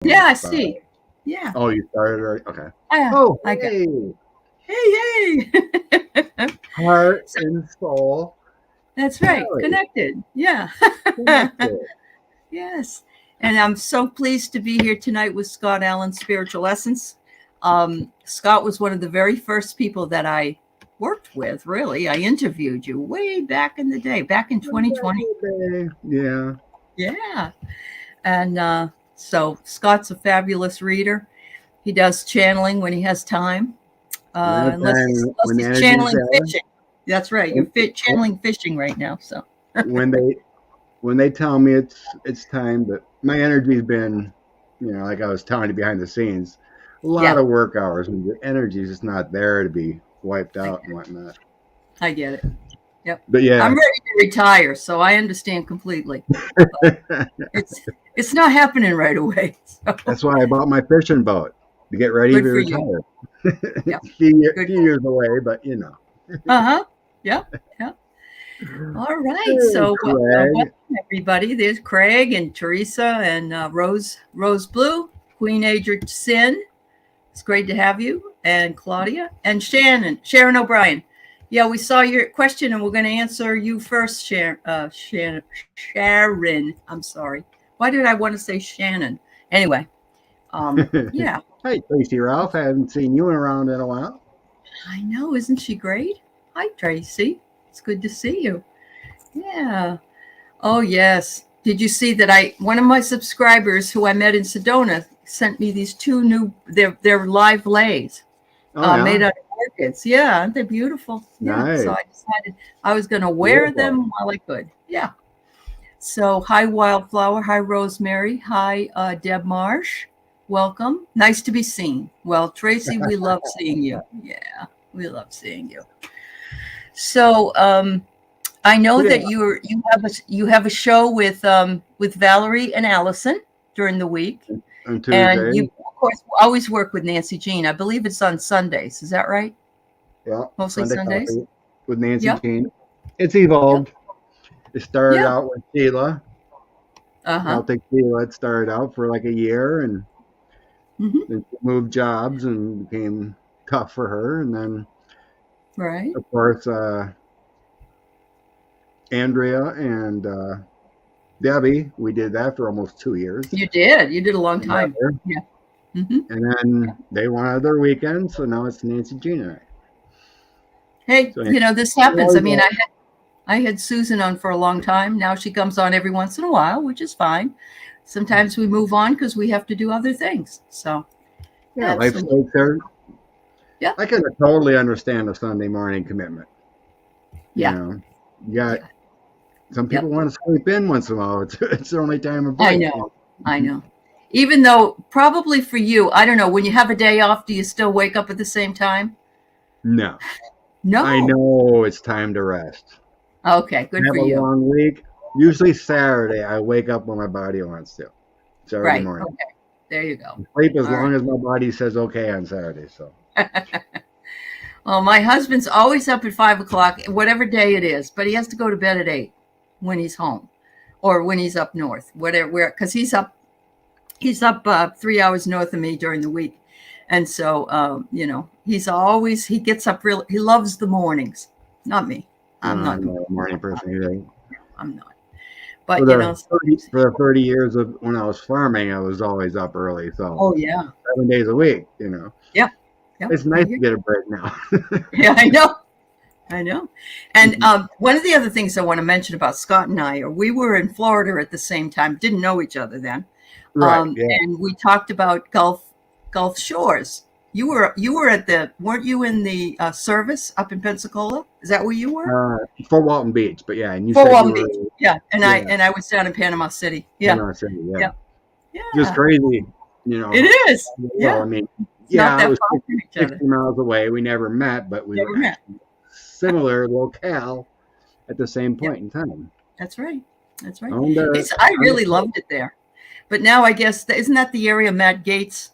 Yeah, I But see. Yeah. oh, you started already? Okay. I Oh, I got. hey, Hey, hey. heart So and soul, that's right. Aley, Connected. Yeah. connected. Yes. And I'm so pleased to be here tonight with Scott Allen, Spiritual Essence. Scott was one of the very first people that I worked with, really. I interviewed you way back in the day, back in Way back 2020. in the day. Yeah. Yeah. And so Scott's a fabulous reader. He does channeling when he has time, unless Anytime unless when the he's energy's channeling there, fishing. That's right. You're when, channeling fishing right now. So, when they tell me it's time, but my energy's been, like I was telling you behind the scenes, a lot yeah, of work hours, and the energy's just not there to be wiped I out get and whatnot. it. I get it. Yep. But I'm yeah, ready to retire, so I understand completely. It's it's not happening right away. So that's why I bought my fishing boat to get ready to good for you. retire. Yep. It's a Good. few years away, but Uh-huh. Yep. Yep. All right. Hey, So Craig. welcome everybody. There's Craig and Teresa and Rose Blue, Queen Adric Sin. It's great to have you, and Claudia and Sharon O'Brien. Yeah, we saw your question, and we're going to answer you first, Sharon. I'm sorry. Why did I want to say Shannon? Anyway, yeah, Hey, Tracy Ralph. I haven't seen you around in a while. I know. Isn't she great? Hi, Tracy. It's good to see you. Yeah. Oh, yes. Did you see that one of my subscribers who I met in Sedona sent me these two new, they're live lays. Oh, yeah. Made out of orchids. Yeah, aren't they beautiful? Yeah. So Nice. I decided I was going to wear Beautiful. them while I could. Yeah. So hi, Wildflower. Hi, Rosemary. Hi, Deb Marsh. Welcome. Nice to be seen. Well, Tracy, we love seeing you. Yeah, we love seeing you. So I know So, yeah, that you have a show with Valerie and Allison during the week, on and you Tuesday. of course always work with Nancy Jean. I believe it's on Sundays. Is that right? Yeah, Mostly Sunday Sundays? coffee with Nancy Yep. Jean. It's Yep. evolved. It started Yeah. out with Sheila. Uh-huh. Celtic Sheila. It started out for like a year, and Hmm. then she moved jobs and became tough for her. And then, Right. of course, Andrea and Debbie. We did that for almost 2 years You did. You did a long time. together. Yeah. Hmm. And then they wanted their weekend, so now it's Nancy Jean and I. Hey, So this happens. I always mean, I had Susan on for a long time. Now she comes on every once in a while, which is fine. Sometimes we move on because we have to do other things. So yeah, life absolutely. takes there. Yeah. I can totally understand a Sunday morning commitment. You Yeah. know, you got Yeah. some people Yep. want to sleep in once in a while. It's the only time of I break. know. I know. Even though probably for you, I don't know, when you have a day off, do you still wake up at the same time? No, I No. know it's time to rest. Okay, I good for have a you. long week. Usually Saturday, I wake up when my body wants to. Saturday Right. morning. Okay. There you go. Sleep as All right. long as my body says okay on Saturday. So Well, my husband's always up at 5 o'clock, whatever day it is, but he has to go to bed at 8 when he's home or when he's up north, whatever, where, because he's up 3 hours north of me during the week. And so, he gets up real, he loves the mornings, not me. I'm not, I'm not a morning person either. I'm not, For but, the 30 years of when I was farming, I was always up early. So oh, yeah. 7 days a week. Yep. Yep. It's nice to get a break now. Yeah, I know. I know. And Mhm. one of the other things I want to mention about Scott and I are we were in Florida at the same time, didn't know each other then. Right. Yeah. And we talked about Gulf Shores. You were at weren't you in the service up in Pensacola? Is that where you were? Uh, for Walton Beach, but yeah, and you Fort said you Walton were, Beach. Yeah. And I yeah, and I was down in Panama City. Yeah. Panama City, yeah. Yeah. Just Yeah. crazy, It is. Well, I Yeah. mean, It's not yeah, it that was far from each other. 60 miles away. We never met, but we were Never met. actually similar locale at the same Yep. point in time. That's right. That's right. On the, I on the really loved it there. But now I guess isn't that the area Matt Gates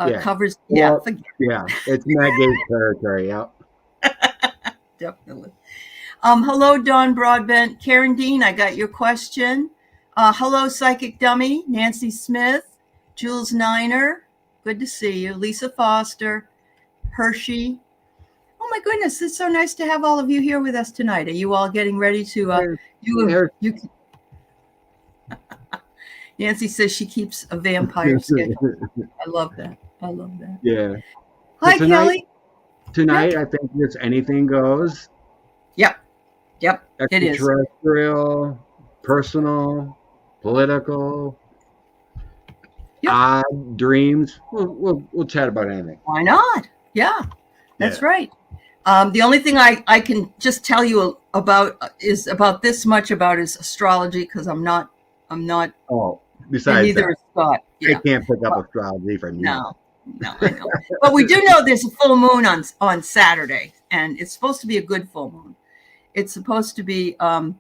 yeah, covers? Yeah, well, forget yeah, it's Matt Gates territory. Yeah. definitely. Hello, Dawn Broadbent. Karen Dean, I got your question. Hello, Psychic Dummy. Nancy Smith. Jules Niner, good to see you. Lisa Foster, Hershey. Oh my goodness, it's so nice to have all of you here with us tonight. Are you all getting ready to you Nancy says she keeps a vampire schedule. I love that. I love that. Yeah. Hi, So Kelly. Tonight, I think it's anything goes. Yep. It is. Extraterrestrial, personal, political, odd dreams. We'll chat about anything. Why not? Yeah, that's right. The only thing I can just tell you about is about this much about is astrology, because I'm not. Oh, besides neither that, is Scott. Yeah. I can't pick up astrology from you. No, I know. But we do know there's a full moon on Saturday, and it's supposed to be a good full moon. It's supposed to be I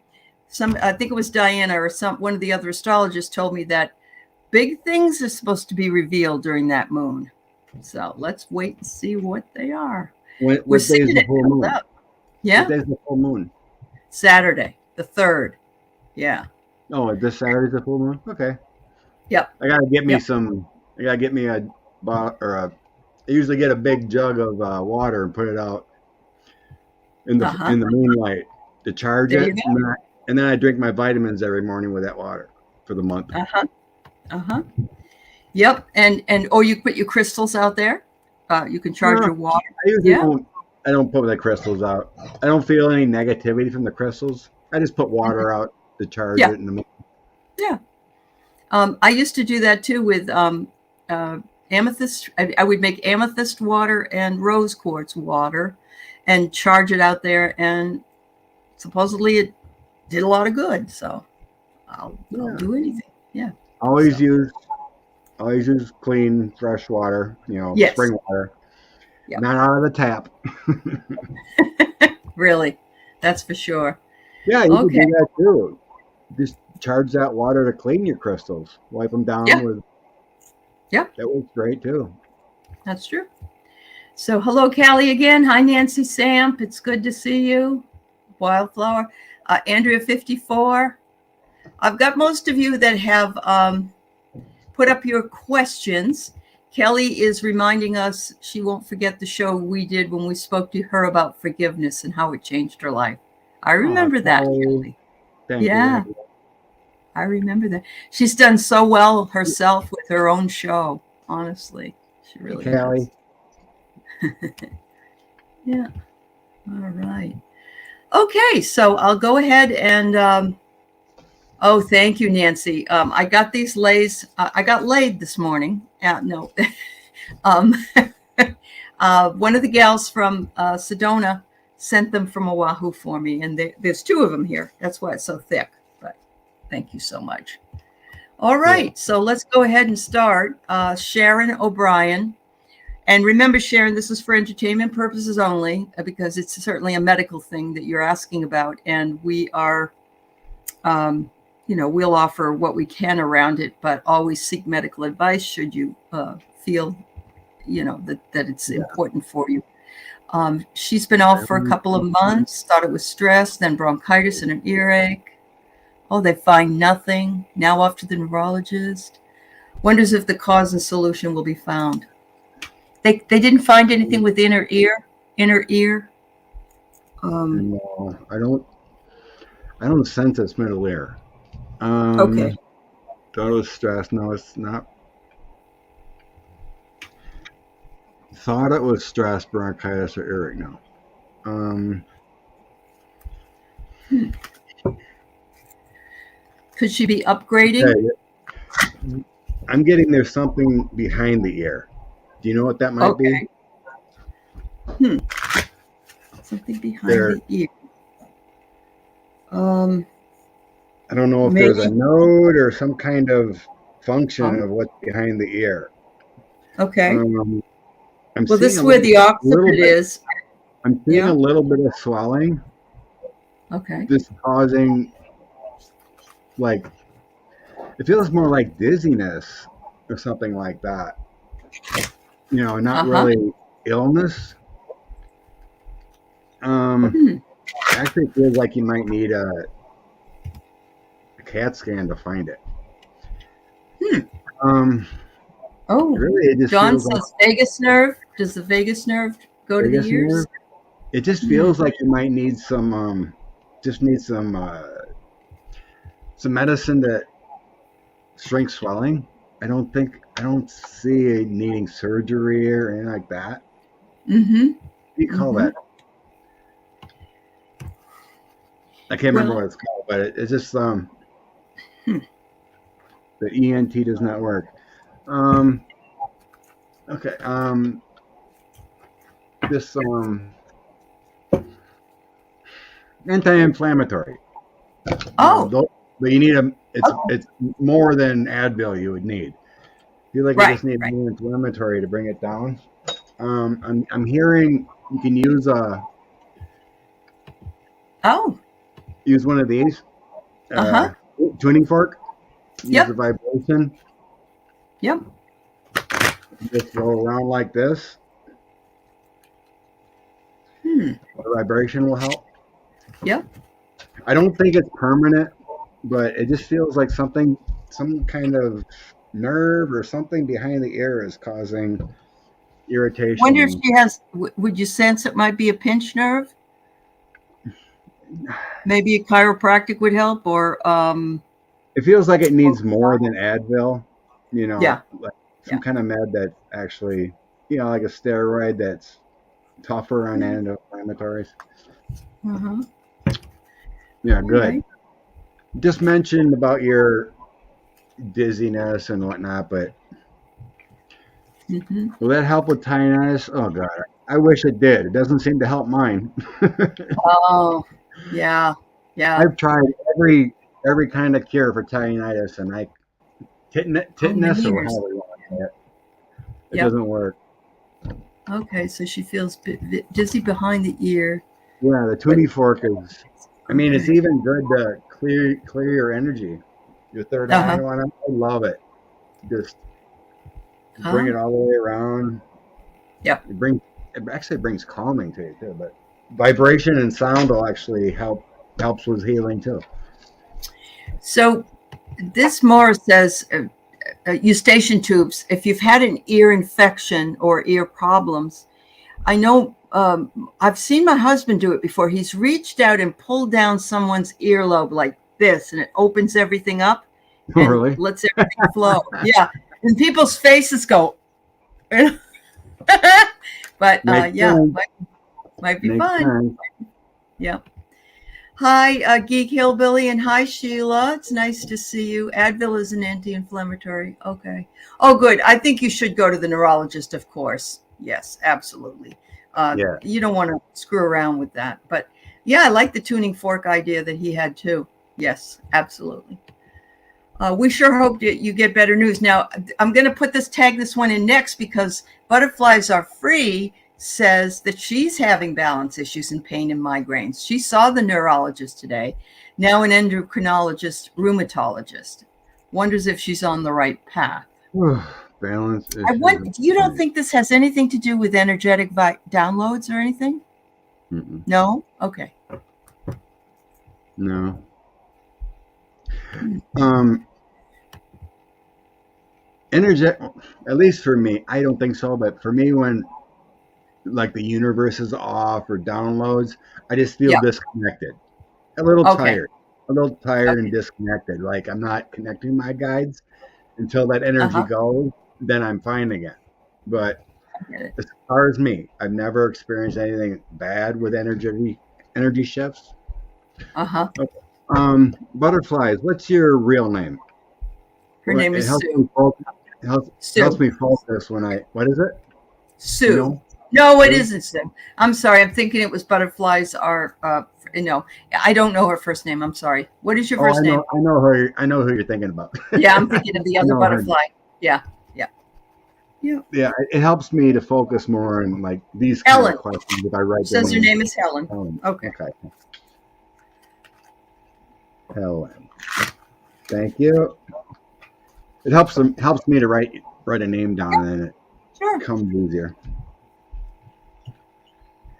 think it was Diana or one of the other astrologers told me that big things are supposed to be revealed during that moon. So let's wait and see what they are. What day is the full moon? Yeah. What day is the full moon? Saturday, the 3rd. Yeah. Oh, this Saturday's the full moon? Okay. Yep. I gotta get me I usually get a big jug of water and put it out in the moonlight to charge it. And then I drink my vitamins every morning with that water for the month. Yep. And you put your crystals out there. You can charge your water. I usually don't put the crystals out. I don't feel any negativity from the crystals. I just put water out to charge it in the morning. Yeah. I used to do that too with amethyst. I would make amethyst water and rose quartz water and charge it out there, and supposedly it did a lot of good. So I'll do anything. Yeah. Always use clean, fresh water, spring water. Yep. Not out of the tap. Really? That's for sure. Yeah, you can do that too. Just charge that water to clean your crystals. Wipe them down with. Yeah. That works great too. That's true. So hello, Callie again. Hi, Nancy Samp. It's good to see you. Wildflower. Andrea 54. I've got most of you that have put up your questions. Kelly is reminding us she won't forget the show we did when we spoke to her about forgiveness and how it changed her life. I remember that, Kelly. Thank you. I remember that. She's done so well herself with her own show. Honestly, she really has. Yeah. All right. Okay, so I'll go ahead and. Oh, thank you, Nancy. I got these lays. I got laid this morning. No. One of the gals from Sedona sent them from Oahu for me, and there's 2 of them here. That's why it's so thick. But thank you so much. All right, so let's go ahead and start. Sharon O'Brien. And remember, Sharon, this is for entertainment purposes only, because it's certainly a medical thing that you're asking about. And we are, we'll offer what we can around it, but always seek medical advice should you feel, that it's important for you. She's been off for a couple of months, thought it was stress, then bronchitis and an earache. Oh, they find nothing. Now off to the neurologist. Wonders if the cause and solution will be found. They didn't find anything with inner ear. No, I don't sense it's middle ear. Okay. Thought it was stress. No, it's not. Thought it was stress, bronchitis, or earache. No. Could she be upgrading? Okay. I'm getting there's something behind the ear. Do you know what that might be? Something behind the ear. I don't know if there's a node or some kind of function of what's behind the ear. Okay. This is where the occiput is. I'm seeing a little bit of swelling. Okay. Just causing, it feels more like dizziness or something like that. Not really illness. Actually feels like you might need a CAT scan to find it. Oh, Really, it just John feels like says vagus nerve. Does the vagus nerve go to the vagus ears? nerve. It just feels like you might need some, just need some medicine that shrinks swelling. I don't see it needing surgery or anything like that. Mm-hmm. What do you call Mm-hmm. that? I can't remember Well, what it's called, but it's just hmm. the ENT does not work. Um, okay. This anti-inflammatory. Oh, But you need a. okay. It's more than Advil you would need. I feel like you Right, just need right. anti-inflammatory to bring it down. I'm hearing you can Oh, use one of these uh-huh. uh, tuning fork. Use the Yep, vibration. yep. Just go around like this. Hmm. The vibration will help. Yep. I don't think it's permanent, but it just feels like some kind of nerve or something behind the ear is causing Wonder if irritation. she has, would you sense it might be a pinched nerve? Maybe a chiropractic would help, or It feels like it needs more than Advil, yeah, like yeah. some kind of med that actually, like a steroid that's tougher on anti-inflammatories. Uh-huh. Yeah, All good. right. Just mentioned about your dizziness and whatnot, but Mm-hmm. will that help with tinnitus? Oh God, I wish it did. It doesn't seem to help mine. Oh, yeah, yeah. I've tried every kind of cure for tinnitus, and Oh, many tinnitus or years. however you want to say it, it Yep. doesn't work. Okay, so she feels dizzy behind the ear, Yeah, the but tuning fork is. I mean, it's okay. even good to clear your energy, your third eye Uh-huh. and whatnot. I love it. Just bring Uh-huh. it all the way around. Yep. It actually brings calming to you too. But vibration and sound will actually helps with healing too. So this more says eustachian tubes. If you've had an ear infection or ear problems, I know I've seen my husband do it before. He's reached out and pulled down someone's earlobe like this, and it opens everything up Oh, and really? lets everything flow. Yeah, and people's faces go. But Makes yeah, sense. might be Makes fun. sense. Yeah. Hi, Geek Hillbilly, and hi, Sheila. It's nice to see you. Advil is an anti-inflammatory. Okay. Oh, good. I think you should go to the neurologist, of course. Yes, absolutely. Yeah. You don't want to screw around with that. But yeah, I like the tuning fork idea that he had too. Yes, absolutely. We sure hope that you get better news. Now, I'm going to tag this one in next because Butterflies Are Free says that she's having balance issues and pain and migraines. She saw the neurologist today, now an endocrinologist, rheumatologist. Wonders if she's on the right path. Balance I issues. want, you don't think this has anything to do with energetic downloads or anything? Mm-mm. No? Okay. No. Um, energetic. At least for me, I don't think so. But for me, when like the universe is off or downloads, I just feel Yeah. disconnected, Okay. a little tired and Okay. disconnected. Like I'm not connecting my guides until that energy Uh-huh. goes, then I'm fine again. But I get it. as far as me, I've never experienced anything bad with energy shifts. Uh-huh. Okay. Butterflies. What's your real name? Her name It is helps Sue. me focus. Helps Sue. me focus when I. What is it? You Sue. know, No, it Sue. isn't Sue. I'm sorry. I'm thinking it was Butterflies are, no, I don't know her first name. I'm sorry. What is your Oh, first name? I know her. I know who you're thinking about. Yeah, I'm thinking of the I other know her. butterfly. Yeah, yeah, yeah. Yeah, it helps me to focus more on like these kind of Helen. questions if I write their Says her name. name is Helen. Okay. Okay. Helen. Thank you. It helps me to write a name down and it Sure. comes easier.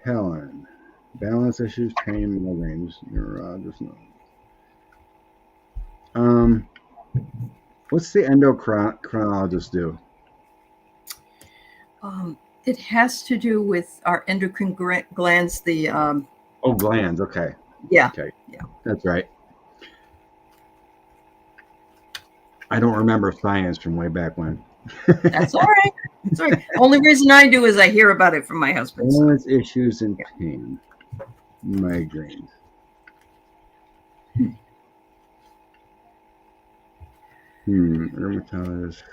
Helen. Balance issues, pain, migraines, neurologist. Um, what's the endocrinologist do? It has to do with our endocrine glands. Glands. Okay. Yeah. Okay. Yeah. That's right. I don't remember science from way back when. That's all right. That's all right. Only reason I do is I hear about it from my husband. Balance issues and pain. Migraines. Rheumatologist.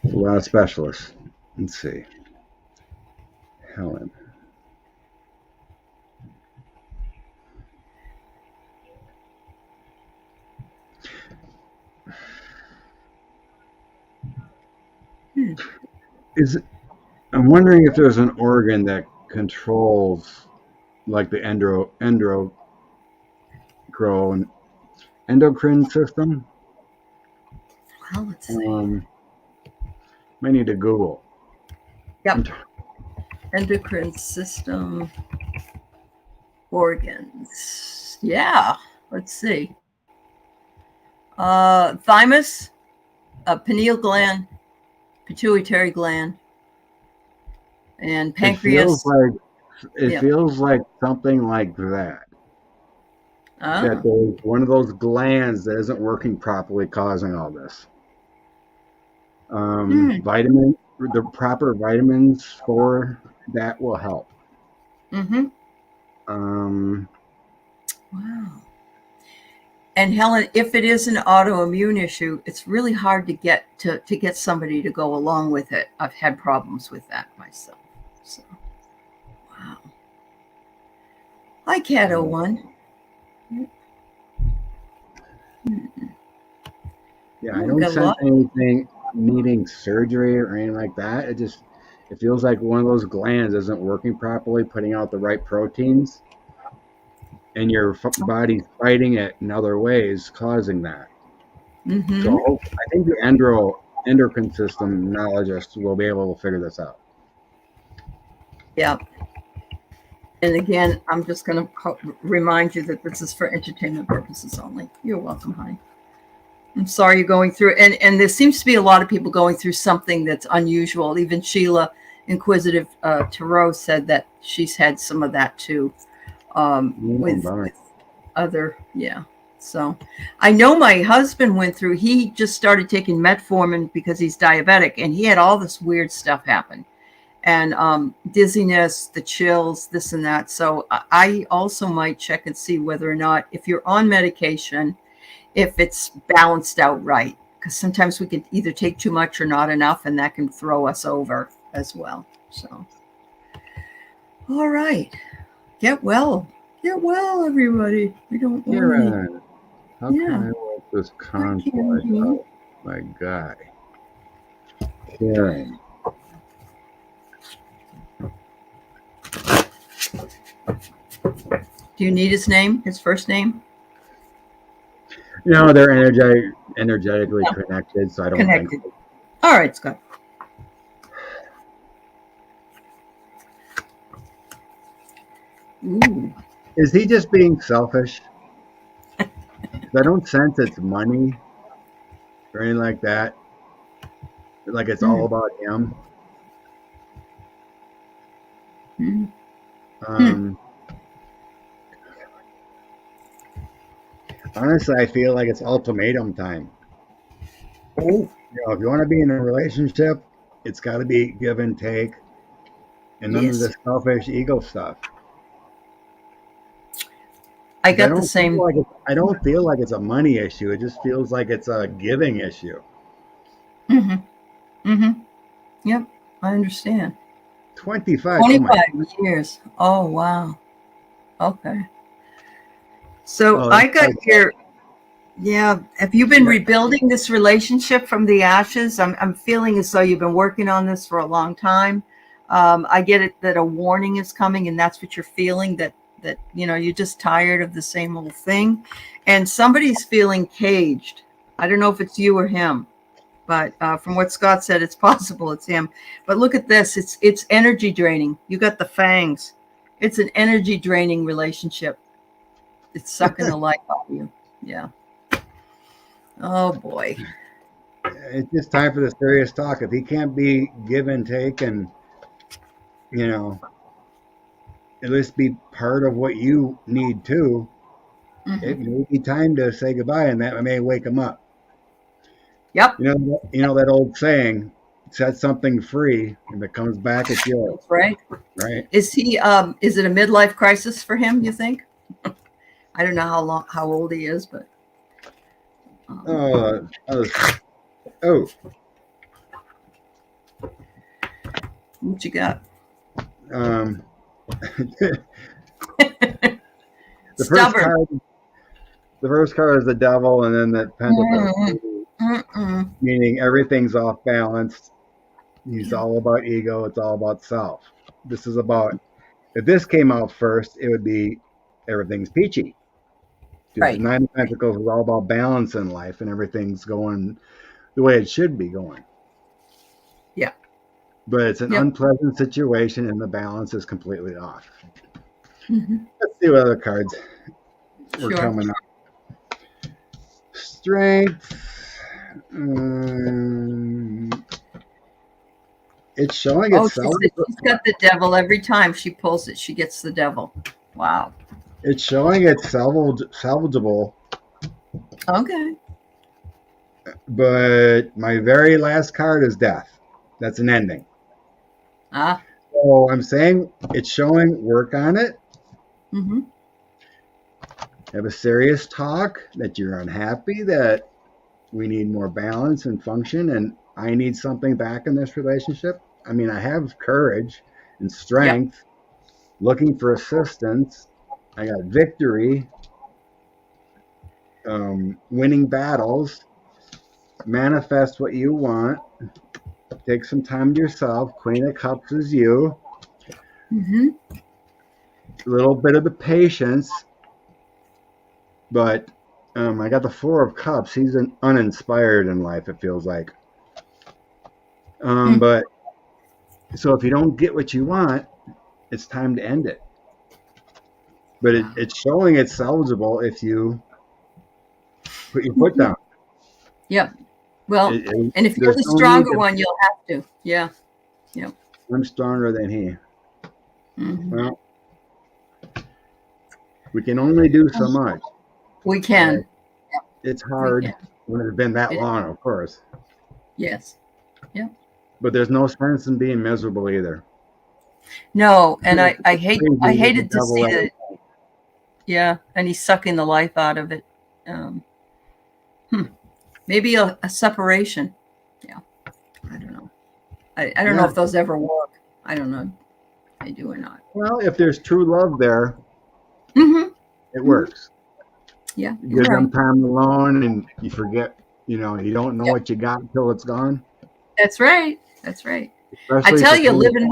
A lot of specialists. Let's see. Helen. I'm wondering if there's an organ that controls, like the endocrine system. Well, let's see. Might need to Google. Yep. Endocrine system organs. Yeah. Let's see. Thymus, pineal gland, pituitary gland, and pancreas. It feels like something like that. That there's one of those glands that isn't working properly, causing all this. The proper vitamins for that will help. Wow. And Helen, if it is an autoimmune issue, it's really hard to get somebody to go along with it. I've had problems with that myself. So, wow. Hi, Cat 01. Yeah, I don't sense anything needing surgery or anything like that. It feels like one of those glands isn't working properly, putting out the right proteins, and your body's fighting it in other ways, causing that. So I think the endocrine system knowledgist will be able to figure this out. Yeah. And again, I'm just going to remind you that this is for entertainment purposes only. You're welcome, honey. I'm sorry you're going through, and there seems to be a lot of people going through something that's unusual. Even Sheila, Inquisitive Tarot, said that she's had some of that too, with other, yeah. So I know my husband went through, he just started taking metformin because he's diabetic, and he had all this weird stuff happen. And dizziness, the chills, this and that. So I also might check and see whether or not, if you're on medication, if it's balanced out right, because sometimes we can either take too much or not enough, and that can throw us over as well. So, all right, get well, everybody. We don't want how can I work this conflict out my guy? Karen. Do you need his name, his first name? No, they're energetically connected, so I don't think so. All right, Scott. Ooh. Is he just being selfish? I don't sense it's money or anything like that. Like it's all about him. Honestly, I feel like it's ultimatum time. If you want to be in a relationship, it's got to be give and take, and none of this selfish ego stuff. I got the same. I don't feel like it's a money issue. It just feels like it's a giving issue. Yep, I understand. 25 years. Oh, wow. Okay. So I got here. Yeah. Have you been rebuilding this relationship from the ashes? I'm feeling as though you've been working on this for a long time. I get it that a warning is coming, and that's what you're feeling, that you're just tired of the same old thing, and somebody's feeling caged. I don't know if it's you or him, but from what Scott said, it's possible it's him. But look at this. It's energy draining. You got the fangs. It's an energy draining relationship. It's sucking the life out of you. Yeah. Oh boy. it's just time for the serious talk. If he can't be give and take and, you know, at least be part of what you need too, it Mm-hmm. may be time to say goodbye, and that may wake him up. Yep. You know that old saying, set something free, if it comes back, it's yours, That's right. right? Is he? Is it a midlife crisis for him? You think? I don't know how old he is, but Oh, oh, what you got? um, the first Stubborn. card, the first card is the devil, and then the pentacles, Mm-mm. meaning everything's off balance. He's all about ego. It's all about self. This is about, if this came out first, it would be everything's peachy. Because the Right. Nine of Pentacles is all about balance in life, and everything's going the way it should be going. Yeah. But it's an Yep. unpleasant situation, and the balance is completely off. Mm-hmm. Let's see what other cards were Sure. coming up. Strength. It's showing Oh, itself. she's got the devil every time she pulls it. She gets the devil. Wow. It's showing it's salvageable. Okay. But my very last card is death. That's an ending. Ah. So I'm saying it's showing work on it. Mm-hmm. Have a serious talk that you're unhappy, that we need more balance and function, and I need something back in this relationship. I mean, I have courage and strength, Yep. looking for assistance. I got victory, winning battles, manifest what you want, take some time to yourself. Queen of Cups is you. Mm-hmm. A little bit of the patience, but I got the Four of Cups. He's uninspired in life, it feels like. But so if you don't get what you want, it's time to end it. But it's showing it's salvageable if you put your foot down. Yep. Well, and if you're the no need stronger one, you'll have to. Yeah. Yep. I'm stronger than he. Mm-hmm. Well, we can only do so much. We can. Right? It's hard when it's been that long, of course. Yes. Yeah. But there's no sense in being miserable either. No, and I hated to see that. Yeah, and he's sucking the life out of it. Maybe a separation. Yeah, I don't know. I don't know if those ever work. I don't know if they do or not. Well, if there's true love there, it works. Yeah, you give them time alone, and you forget. You don't know what you got until it's gone. That's right. That's right. Especially I tell you, living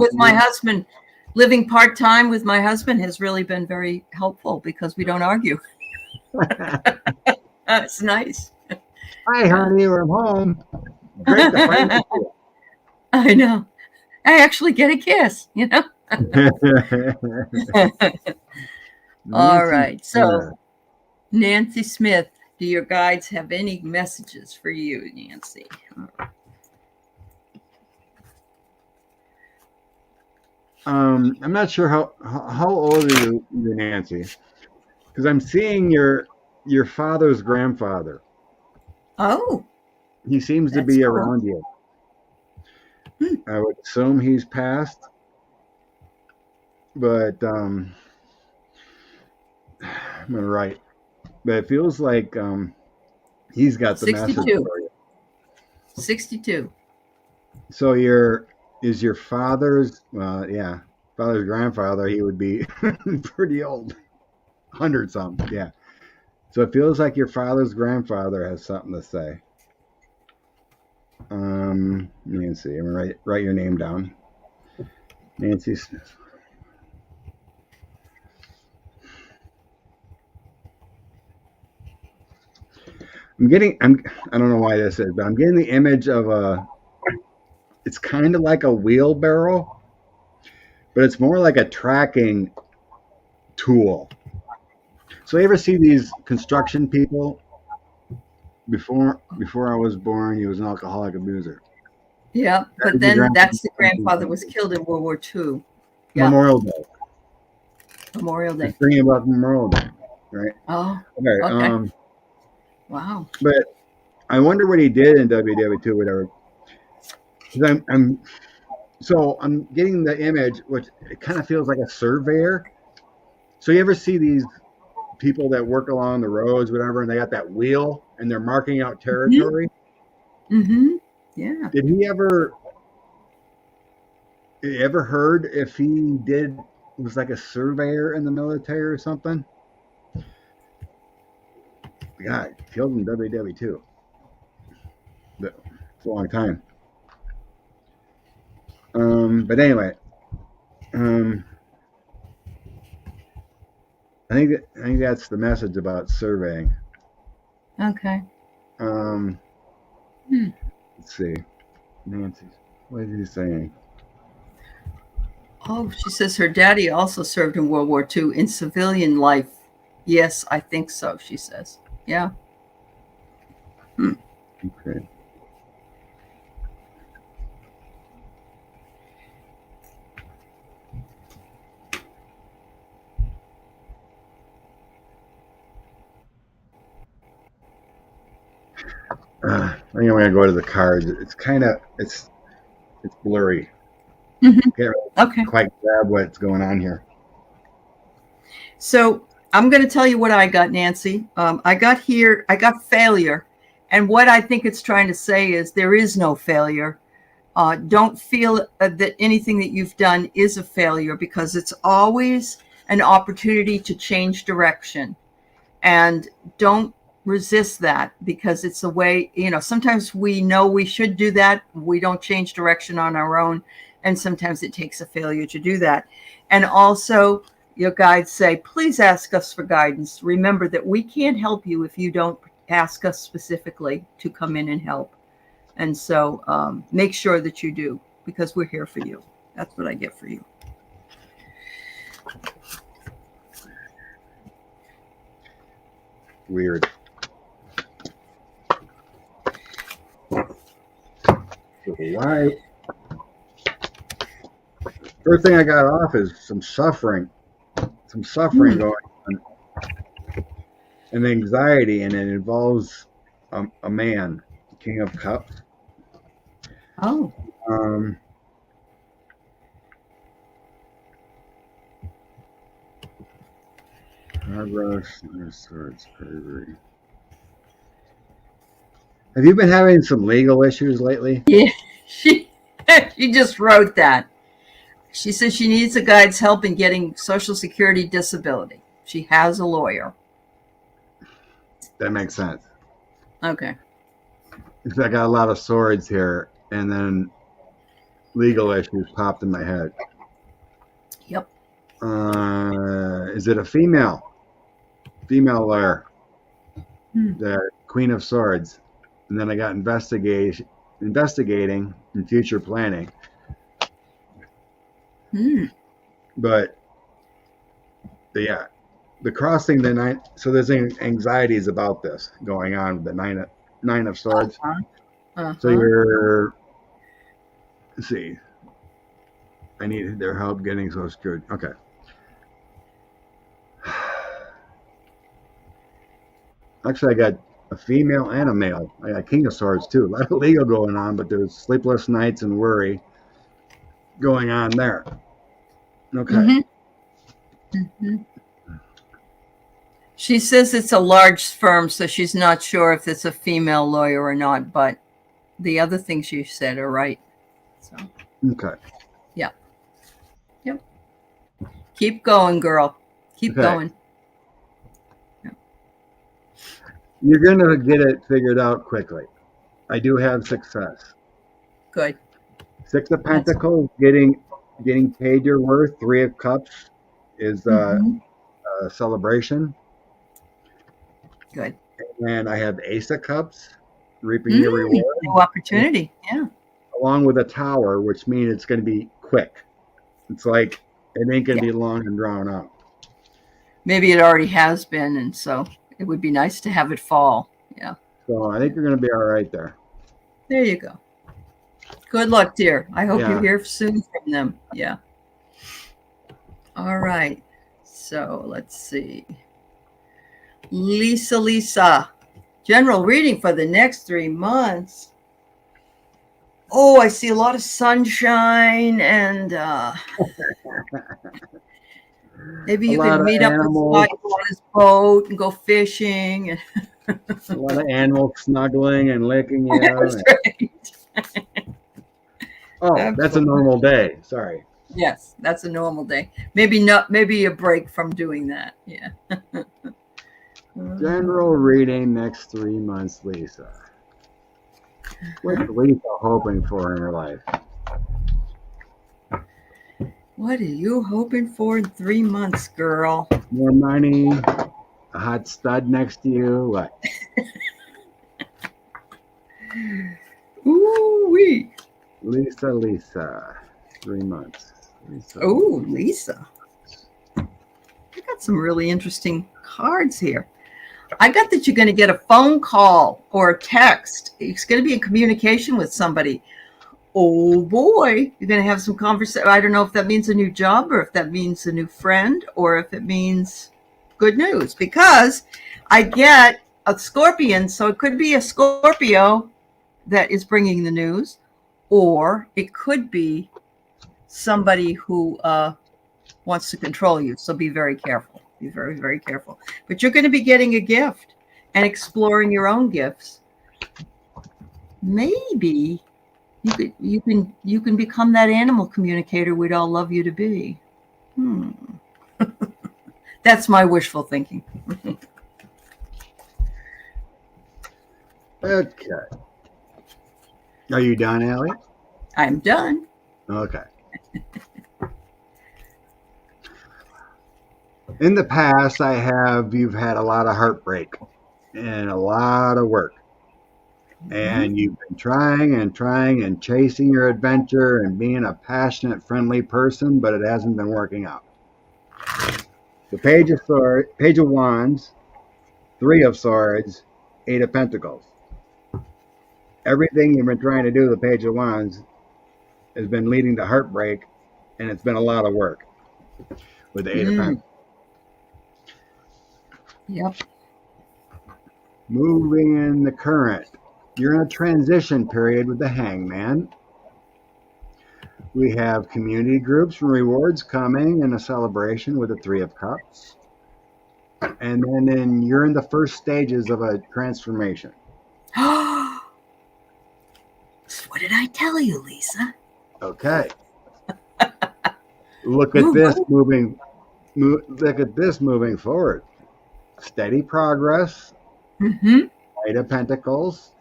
part-time with my husband has really been very helpful because we don't argue. It's nice. Hi, honey, I'm home. Great to find you. I know. I actually get a kiss, All right. So, Nancy Smith, do your guides have any messages for you, Nancy? I'm not sure how old are you, Nancy? Because I'm seeing your father's grandfather. Oh, he seems to be around you. I would assume he's passed, but I'm gonna write. But it feels like he's got the 62. message for you. 62. So is your father's father's grandfather? He would be pretty old, 100 something. Yeah. So it feels like your father's grandfather has something to say. Nancy, I'm gonna write your name down. Nancy Smith. I don't know why this is, but I'm getting the image of it's kind of like a wheelbarrow, but it's more like a tracking tool. So you ever see these construction people before I was born, he was an alcoholic abuser. Yeah, but then that's the grandfather was killed in World War II. Yeah. Memorial Day. Memorial Day. Just thinking about Memorial Day, right? Oh, okay. Wow. But I wonder what he did in WW2, whatever. Because I'm getting the image, which it kind of feels like a surveyor. So you ever see these people that work along the roads, whatever, and they got that wheel and they're marking out territory? Mm-hmm. Yeah. Did he ever heard if he was like a surveyor in the military or something? God, killed in WW2. It's a long time. But anyway, I think that's the message about surveying. Okay. Let's see, Nancy, what is he saying? Oh, she says her daddy also served in World War II in civilian life. Yes, I think so, she says. Yeah. Okay. I think I'm going to go to the cards. It's kind of, it's blurry. Mm-hmm. Can't really quite grab what's going on here. So I'm going to tell you what I got, Nancy. I got failure. And what I think it's trying to say is there is no failure. Don't feel that anything that you've done is a failure, because it's always an opportunity to change direction. And don't resist that, because it's a way, sometimes we know we should do that. We don't change direction on our own. And sometimes it takes a failure to do that. And also, your guides say, please ask us for guidance. Remember that we can't help you if you don't ask us specifically to come in and help. And so make sure that you do, because we're here for you. That's what I get for you. Weird. Why? First thing I got off is some suffering going on, and anxiety, and it involves a man, King of Cups. Oh. Swords, bravery. Have you been having some legal issues lately? Yeah, she just wrote that. She says she needs a guide's help in getting Social Security disability. She has a lawyer. That makes sense. Okay. Because I got a lot of swords here, and then legal issues popped in my head. Yep. Is it a female lawyer? The Queen of Swords. And then I got investigating and future planning. But yeah, the crossing the nine. So there's anxieties about this going on with the nine of swords. So you're. Let's see. I need their help getting Social Security. Okay. Actually, I got a female and a male. I got King of Swords too. A lot of legal going on, but there's sleepless nights and worry going on there. Okay. She says it's a large firm, so she's not sure if it's a female lawyer or not, but the other things you said are right. So. Okay. Yeah. Yep. Keep going, girl. Keep going. Yeah. You're going to get it figured out quickly. I do have success. Good. Six of Pentacles, getting paid your worth. Three of Cups is a celebration. Good. And I have Ace of Cups, reaping your reward. New opportunity, yeah. Along with a Tower, which means it's going to be quick. It's like it ain't going to be long and drawn out. Maybe it already has been, and so it would be nice to have it fall. Yeah. So I think you're going to be all right there. There you go. Good luck, dear. I hope you Yeah. hear soon from them. Yeah. All right. So let's see. Lisa. General reading for the next 3 months. Oh, I see a lot of sunshine and maybe A you lot can of meet up with animals. Scott on his boat and go fishing. A lot of animals snuggling and licking you. That's right. Oh, that's a normal day. Sorry. Yes, that's a normal day. Maybe a break from doing that. Yeah. General reading next 3 months, Lisa. What's Lisa hoping for in her life? What are you hoping for in 3 months, girl? More money, a hot stud next to you, what? Ooh-wee. Lisa, 3 months. Oh, Lisa. I got some really interesting cards here. I got that you're going to get a phone call or a text. It's going to be in communication with somebody. Oh boy, you're going to have some conversation. I don't know if that means a new job or if that means a new friend or if it means good news, because I get a Scorpion. So it could be a Scorpio that is bringing the news, or it could be somebody who wants to control you. So be very careful. Be very, very careful. But you're going to be getting a gift and exploring your own gifts. Maybe you can become that animal communicator we'd all love you to be. That's my wishful thinking. Okay. Are you done, Aley? I'm done. Okay. In the past, you've had a lot of heartbreak and a lot of work. And you've been trying and chasing your adventure and being a passionate, friendly person, but it hasn't been working out. The Page of Wands, 3 of Swords, 8 of Pentacles. Everything you've been trying to do, the Page of Wands, has been leading to heartbreak, and it's been a lot of work with the 8 of Pentacles. Yep. Moving in the current. You're in a transition period with the Hangman. We have community groups and rewards coming in a celebration with the 3 of Cups. And then you're in the first stages of a transformation. What did I tell you, Lisa? Okay. Look at this moving forward. Steady progress. Knight of Pentacles.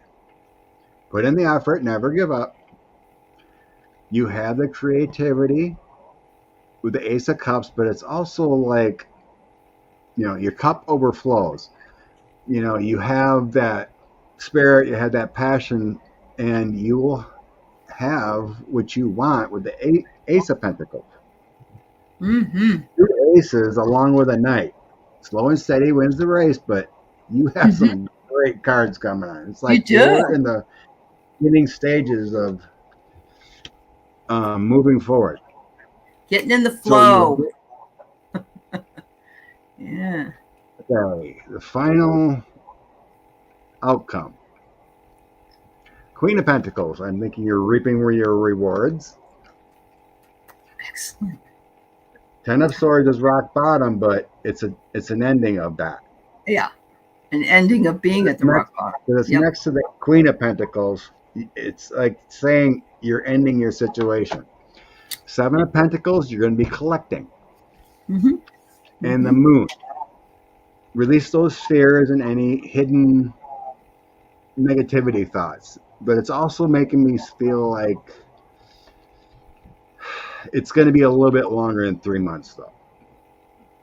Put in the effort, never give up. You have the creativity with the Ace of Cups, but it's also like, your cup overflows. You have that spirit, you have that passion, and you will have what you want with the Ace of Pentacles. 2 aces along with a Knight. Slow and steady wins the race, but you have some great cards coming on. It's like you're in the beginning stages of moving forward. Getting in the flow. Yeah. Okay, the final outcome. Queen of Pentacles. I'm thinking you're reaping your rewards. Excellent. 10 of Swords is rock bottom, but it's an ending of that. Yeah, an ending of being at the rock bottom. It's next to the Queen of Pentacles. It's like saying you're ending your situation. 7 of Pentacles, you're going to be collecting. And the Moon. Release those fears and any hidden negativity thoughts. But it's also making me feel like it's going to be a little bit longer than 3 months, though.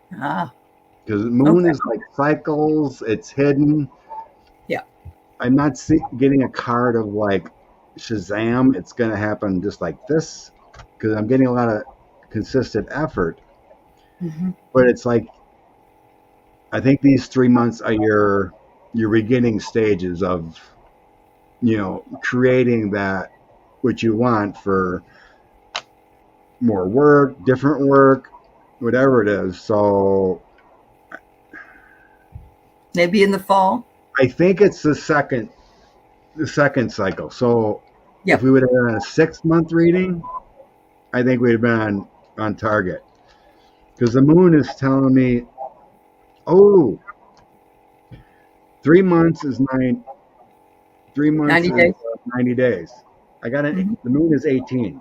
Because the Moon is like cycles. It's hidden. Yeah. I'm not getting a card of like Shazam. It's going to happen just like this, because I'm getting a lot of consistent effort. But it's like, I think these 3 months are your your beginning stages of, creating that what you want for more work, different work, whatever it is. So Maybe in the fall. I think it's the second cycle. So if Yep. we would have done a 6-month reading, I think we'd have been on target. Because the moon is telling me, oh, 3 months is 90 days. 90 days. I got it. Mm-hmm. The moon is 18.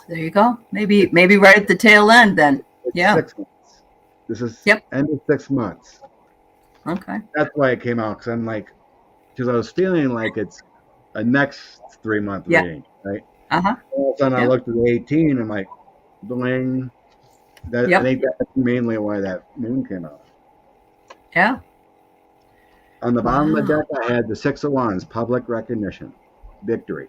There you go. Maybe right at the tail end then. It's Yeah. 6 months. This is end of 6 months. Okay. That's why it came out, because I was feeling like it's a next 3-month reading, right? Uh-huh. All of a sudden I looked at the 18 and I'm like, bling. I think that's mainly why that moon came out. Yeah. On the bottom of the deck, I had the 6 of Wands, public recognition, victory.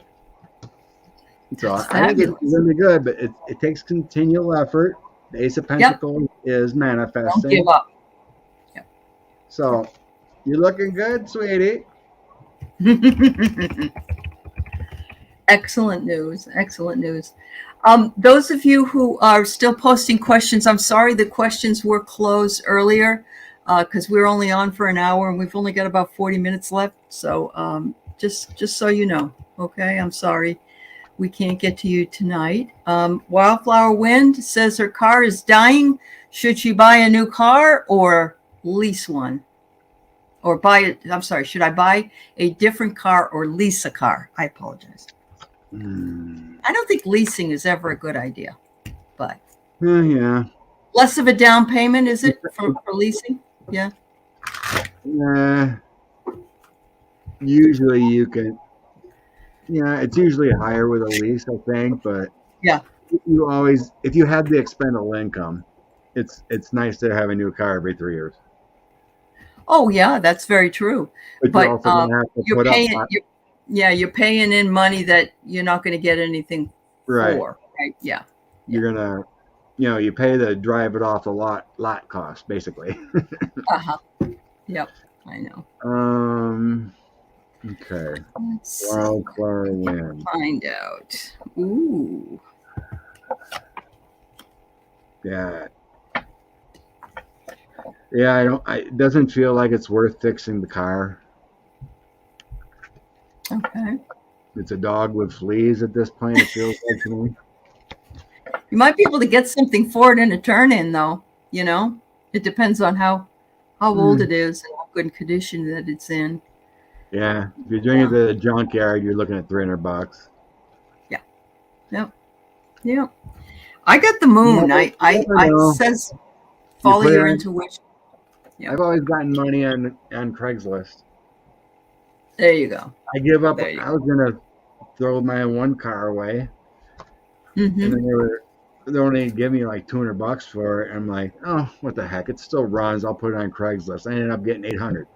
So I think it's really good, but it takes continual effort. The Ace of Pentacles is manifesting. Don't give up. Yep. So you're looking good, sweetie. Excellent news. Excellent news. Those of you who are still posting questions, I'm sorry the questions were closed earlier because we're only on for an hour and we've only got about 40 minutes left. So just so you know, okay, I'm sorry we can't get to you tonight. Wildflower Wind says her car is dying. Should she buy a new car or lease one? Or should I buy a different car or lease a car? I apologize. I don't think leasing is ever a good idea, but yeah, less of a down payment, is it, for leasing? Yeah. Usually you can. Yeah, it's usually higher with a lease, I think, but if you have the expendable income, it's nice to have a new car every 3 years. Oh yeah, that's very true. But you're paying in money that you're not going to get anything for, right? Yeah. You're gonna, you pay to drive it off the lot cost, basically. Yep, I know. Okay. Wildflower Wind. Find out. Ooh. Yeah. Yeah, it doesn't feel like it's worth fixing the car. Okay. It's a dog with fleas at this point, it feels like to me. You might be able to get something for it in a turn-in, though. It depends on how old it is and how good condition that it's in. Yeah, if you're doing it at the junkyard, you're looking at $300. Yeah. I got the moon. I says follow your intuition. I've always gotten money on Craigslist. There you go. I give up. I was gonna throw my one car away, and then they only give me like $200 for it. I'm like, oh, what the heck? It still runs. I'll put it on Craigslist. I ended up getting $800.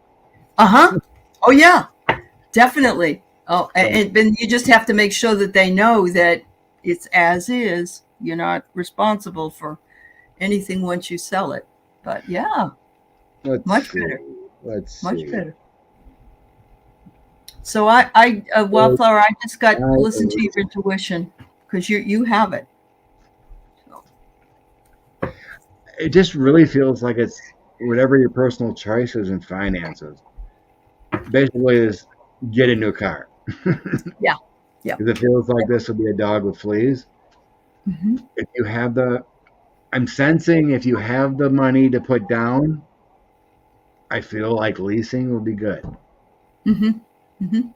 Oh yeah, definitely. Oh, and you just have to make sure that they know that it's as is. You're not responsible for anything once you sell it. But yeah, much better. Much better. So Wildflower, I just got listen to your intuition because you have it. So. It just really feels like it's whatever your personal choices and finances. Basically, is get a new car. Yeah. Because it feels like this would be a dog with fleas. If you have I'm sensing if you have the money to put down, I feel like leasing will be good. Depending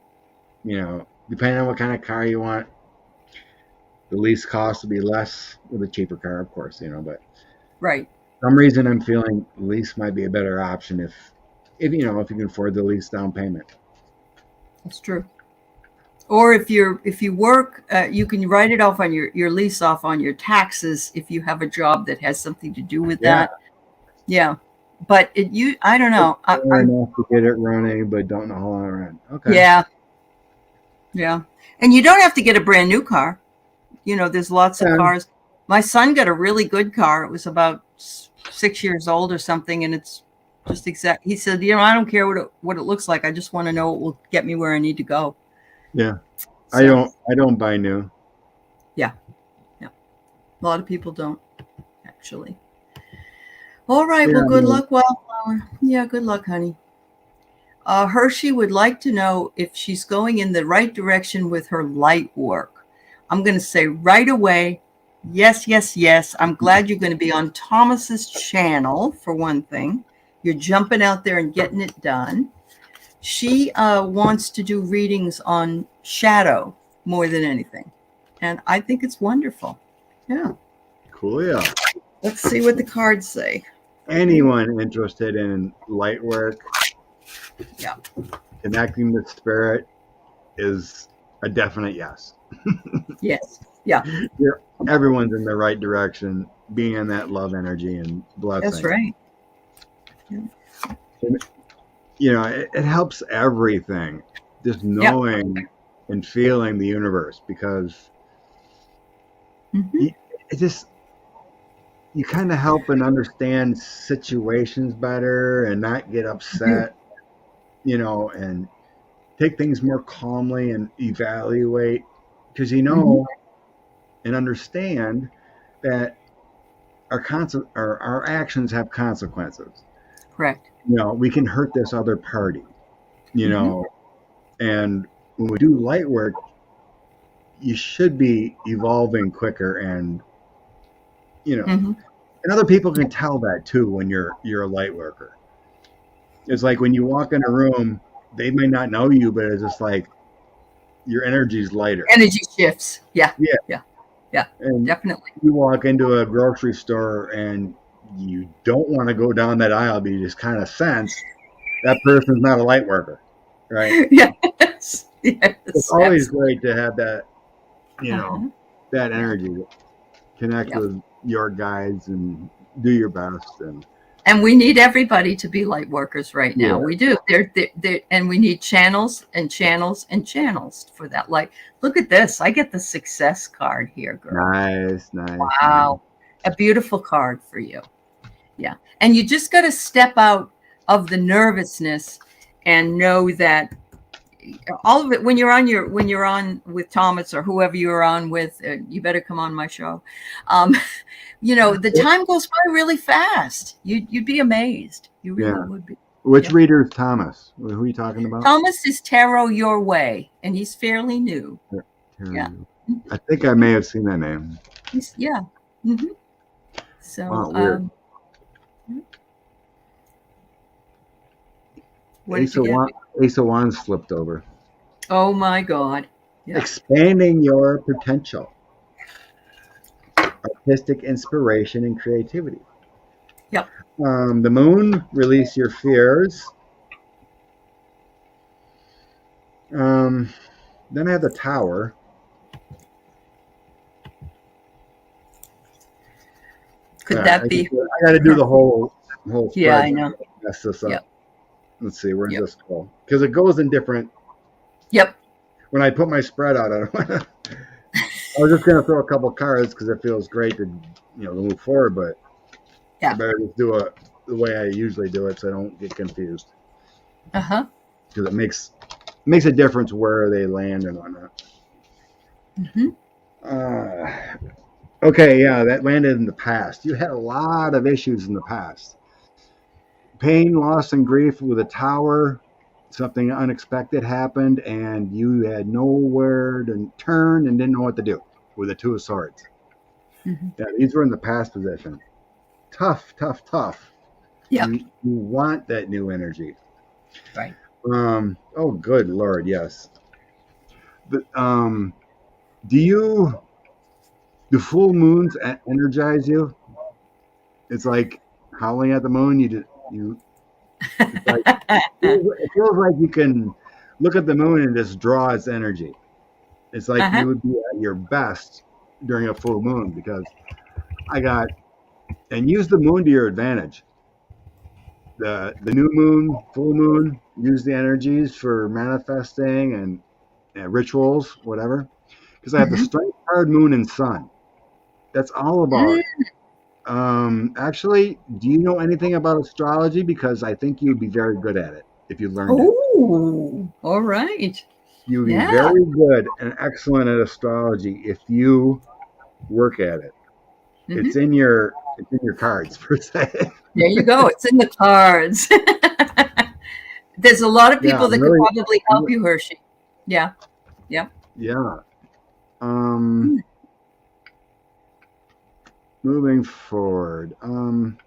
on what kind of car you want, the lease cost will be less with a cheaper car, of course. But right. For some reason I'm feeling lease might be a better option if you can afford the lease down payment. That's true. Or if you work, you can write it off on your lease off on your taxes if you have a job that has something to do with that. Yeah. But I don't know. I enough to get it running, but don't know how long it ran. Okay. Yeah. And you don't have to get a brand new car. There's lots of cars. My son got a really good car. It was about 6 years old or something, and it's Just exact. He said, I don't care what it looks like. I just want to know what will get me where I need to go. Yeah. So, I don't buy new. Yeah. Yeah. A lot of people don't, actually. All right. Yeah, Well, good luck, Wildflower. Yeah, good luck, honey. Hershey would like to know if she's going in the right direction with her light work. I'm going to say right away, yes, yes, yes. I'm glad you're going to be on Thomas's channel, for one thing. You're jumping out there and getting it done. She wants to do readings on shadow more than anything. And I think it's wonderful. Yeah. Cool. Yeah. Let's see what the cards say. Anyone interested in light work, Yeah, connecting with spirit is a definite yes. yes. Yeah. Everyone's in the right direction, being in that love energy and blessing. That's right. Yeah. And, it helps everything, just knowing and feeling the universe, because you kind of help and understand situations better and not get upset, and take things more calmly and evaluate, because and understand that our actions have consequences. Correct. We can hurt this other party, and when we do light work, you should be evolving quicker, and and other people can tell that too when you're a light worker. It's like when you walk in a room, they may not know you, but it's just like your energy's lighter. Energy shifts. Yeah. And definitely. You walk into a grocery store and you don't want to go down that aisle, but you just kind of sense that person's not a light worker, right? Yes. It's always great to have that, that energy, connect with your guides and do your best. And we need everybody to be light workers right now. We do. And we need channels and channels and channels for that light. Look at this. I get the success card here, girl. Nice. Wow. A beautiful card for you. Yeah. And you just got to step out of the nervousness and know that all of it, when you're on with Thomas or whoever you're on with, you better come on my show. The time goes by really fast. You'd be amazed. You really would be. Which reader is Thomas? Who are you talking about? Thomas is Tarot Your Way, and he's fairly new. Yeah. I think I may have seen that name. So, wow, Ace of Wands flipped over. Oh my God. Yeah. Expanding your potential. Artistic inspiration and creativity. Yep. The moon, release your fears. Then I have the Tower. Could that be? I got to do the whole spread. Yeah, I know. Mess this up. Yep. Let's see, where's this go? Because it goes in different. Yep. When I put my spread out, I was just going to throw a couple cards because it feels great to move forward, but I better just do it the way I usually do it so I don't get confused. Because it makes a difference where they land and whatnot. Okay, that landed in the past. You had a lot of issues in the past. Pain, loss, and grief with a Tower. Something unexpected happened, and you had nowhere to turn and didn't know what to do with the Two of Swords. Yeah, these were in the past position. Tough. Yeah. You want that new energy. Right. Oh, good Lord, yes. But, do full moons energize you? It's like howling at the moon. It feels like you can look at the moon and just draw its energy. It's like you would be at your best during a full moon, because and use the moon to your advantage. The new moon, full moon, use the energies for manifesting and rituals, whatever. Because I have the Strength card, Moon, and Sun. That's all about Actually, do you know anything about astrology? Because I think you'd be very good at it if you learned it. Oh, all right. You'd be Yeah. very good and excellent at astrology if you work at it. Hmm. It's in your cards per se. There you go. It's in the cards. There's a lot of Yeah, people that could probably help you, Hershey. Yeah. Yeah. yeah. Um, moving forward. I'm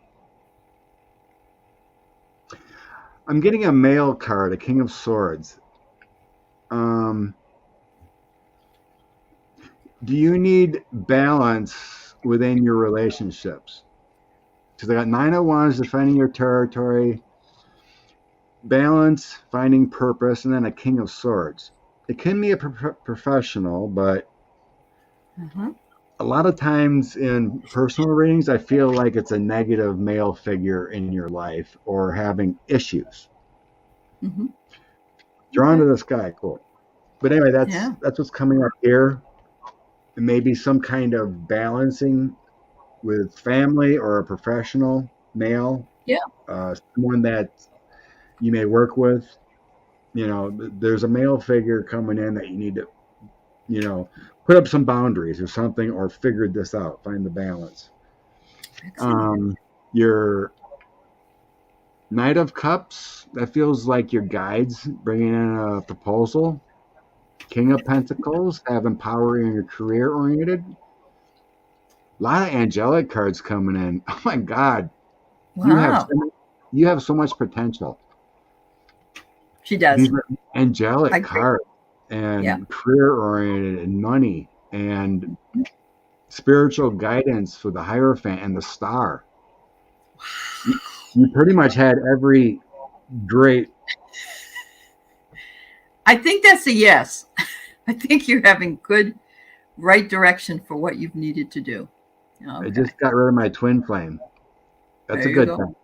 getting a male card, a King of Swords. Um, do you need balance within your relationships? Because I got 9 of Wands defending your territory, balance, finding purpose, and then a King of Swords. It can be a professional, but Uh-huh. a lot of times in personal readings, I feel like it's a negative male figure in your life or having issues. Hmm. Drawn Okay. to the sky, cool. But anyway, Yeah. that's what's coming up here. Maybe some kind of balancing with family or a professional male, Yeah. someone that you may work with. There's a male figure coming in that you need to, you know, put up some boundaries or something, or figure this out, find the balance. Excellent. Your Knight of Cups, that feels like your guides bringing in a proposal. King of Pentacles, having power in your career oriented. A lot of angelic cards coming in. Oh my God, you have Wow. you have so much potential. She does. These are I angelic agree. cards Yeah. and career oriented and money and spiritual guidance for the Hierophant and the Star. You, you pretty much had every great. I think that's a yes. I think you're having good, right direction for what you've needed to do. I Okay. just got rid of my twin flame. That's There a you good go. thing.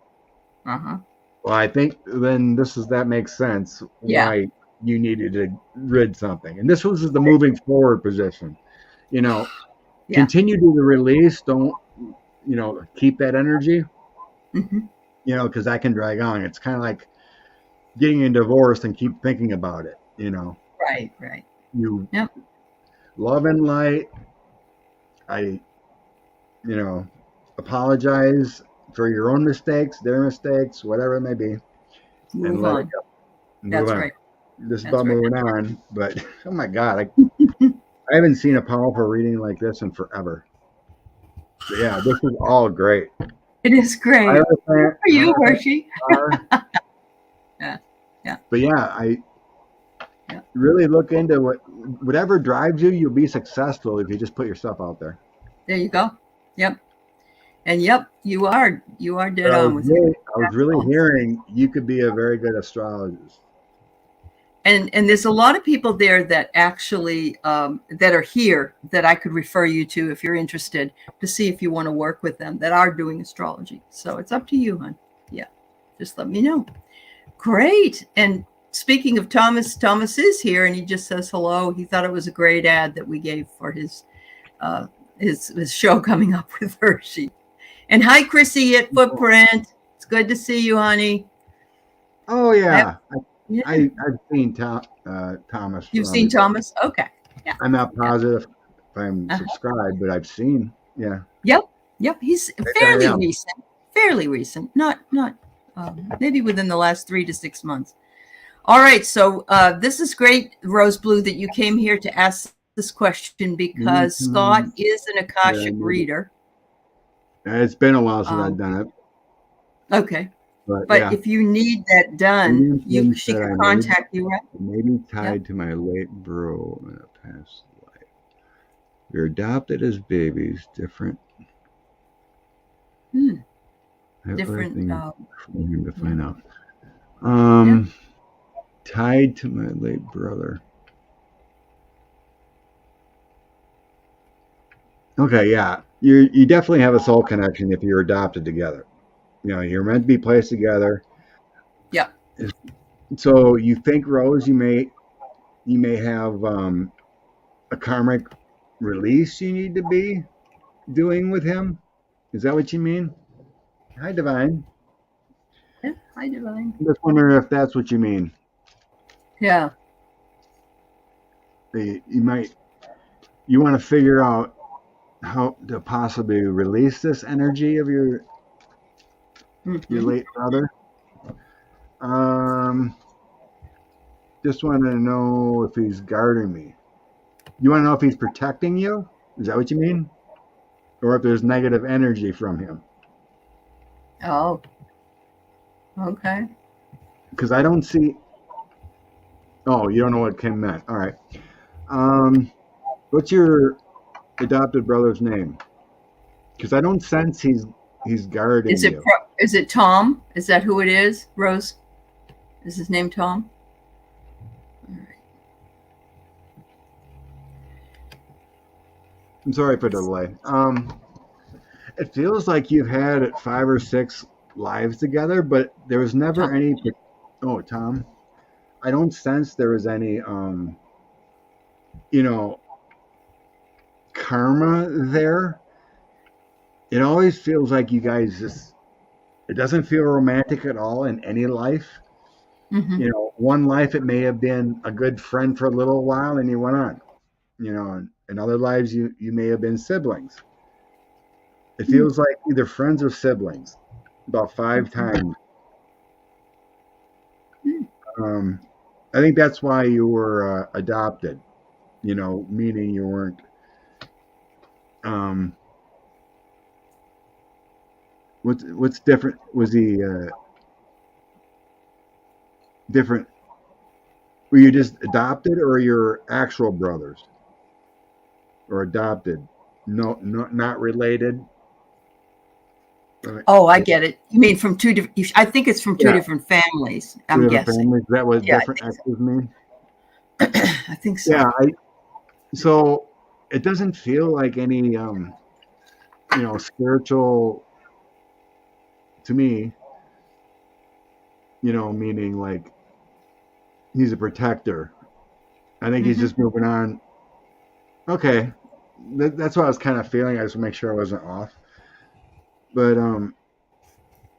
Uh-huh. Well, I think then that makes sense Yeah. why you needed to rid something. And this was the moving forward position. You know, Yeah. continue to the release. Don't, keep that energy, Hmm. because that can drag on. It's kind of like getting a divorce and keep thinking about it. Right. Right. You Yep. love and light. I, you know, apologize for your own mistakes, their mistakes, whatever it may be, and Move let it on. go. Move That's on. right. This is That's about right. moving on, but oh my God, I haven't seen a powerful reading like this in forever. But yeah, this is all great. It is great. Good Hierophant, for you, Hierophant Hershey. Star. Yeah. Yeah. But yeah, I Yeah. really look into whatever drives you. You'll be successful if you just put yourself out there. There you go. Yep. And yep, you are But dead on with your I was that's really all. hearing you could be a very good astrologist. And there's a lot of people there that actually that are here that I could refer you to if you're interested to see if you want to work with them that are doing astrology. So it's up to you, hon. Yeah, just let me know. Great. And speaking of Thomas, Thomas is here and he just says hello. He thought it was a great ad that we gave for uh, his show coming up with Hershey. And hi, Chrissy at Footprint. It's good to see you, honey. Oh I have, yeah, yeah. I've seen Thomas You've seen before. Thomas? Okay. Yeah. I'm not Yeah. positive if I'm Uh-huh. subscribed, but I've seen. Yeah, Yep. Yep. He's maybe I fairly am. recent. Fairly recent. Not maybe within the last 3 to 6 months. All right. So this is great, Rose Blue, that you came here to ask this question because Scott Mhm. is an Yeah, Akashic reader. it's been a while since I've Um, done it, okay. but But yeah, if you need that done, Indian film she said could I contact you, right? may be Yeah. tied to my late bro in a past life. We were adopted as babies, different Hmm. I have other Different. things for him to Yeah. find out. Yeah. Tied to my late brother. Okay, yeah. You definitely have a soul connection if you're adopted together. You're meant to be placed together. Yeah. So you think, Rose, you may have a karmic release you need to be doing with him. Is that what you mean? Hi, Divine. Yeah, hi, Divine. I'm just wondering if that's what you mean. Yeah. You want to figure out how to possibly release this energy of your Mm-hmm. late brother. Um, just want to know if he's guarding me. You want to know if he's protecting you? Is that what you mean? Or if there's negative energy from him? Oh, okay. Because I don't see. Oh, you don't know what Kim meant. All right. Um, what's your adopted brother's name? Because I don't sense he's guarding you. Is it Tom? Is that who it is? Rose? Is his name Tom? All right. I'm sorry for the delay. It feels like you've had 5 or 6 lives together, but there was never Tom. any. Oh, Tom, I don't sense there was any, you know, karma there. It always feels like you guys just. It doesn't feel romantic at all in any life. Mm-hmm. One life it may have been a good friend for a little while, and you went on. And in other lives you may have been siblings. It feels like either friends or siblings. About 5 times. Mm-hmm. Um, I think that's why you were adopted. Meaning you weren't. Um, what's different? Was he different? Were you just adopted, or your actual brothers, or adopted? No, not related. Oh, I get it. You mean from two different? I think it's from two Yeah, different families. two I'm different guessing. families. Is that what Yeah, I different think so. exes mean? I think so. Yeah. So it doesn't feel like any spiritual to me. Meaning like he's a protector. I think he's Mm-hmm. just moving on. Okay, that's what I was kind of feeling. I just want to make sure I wasn't off. But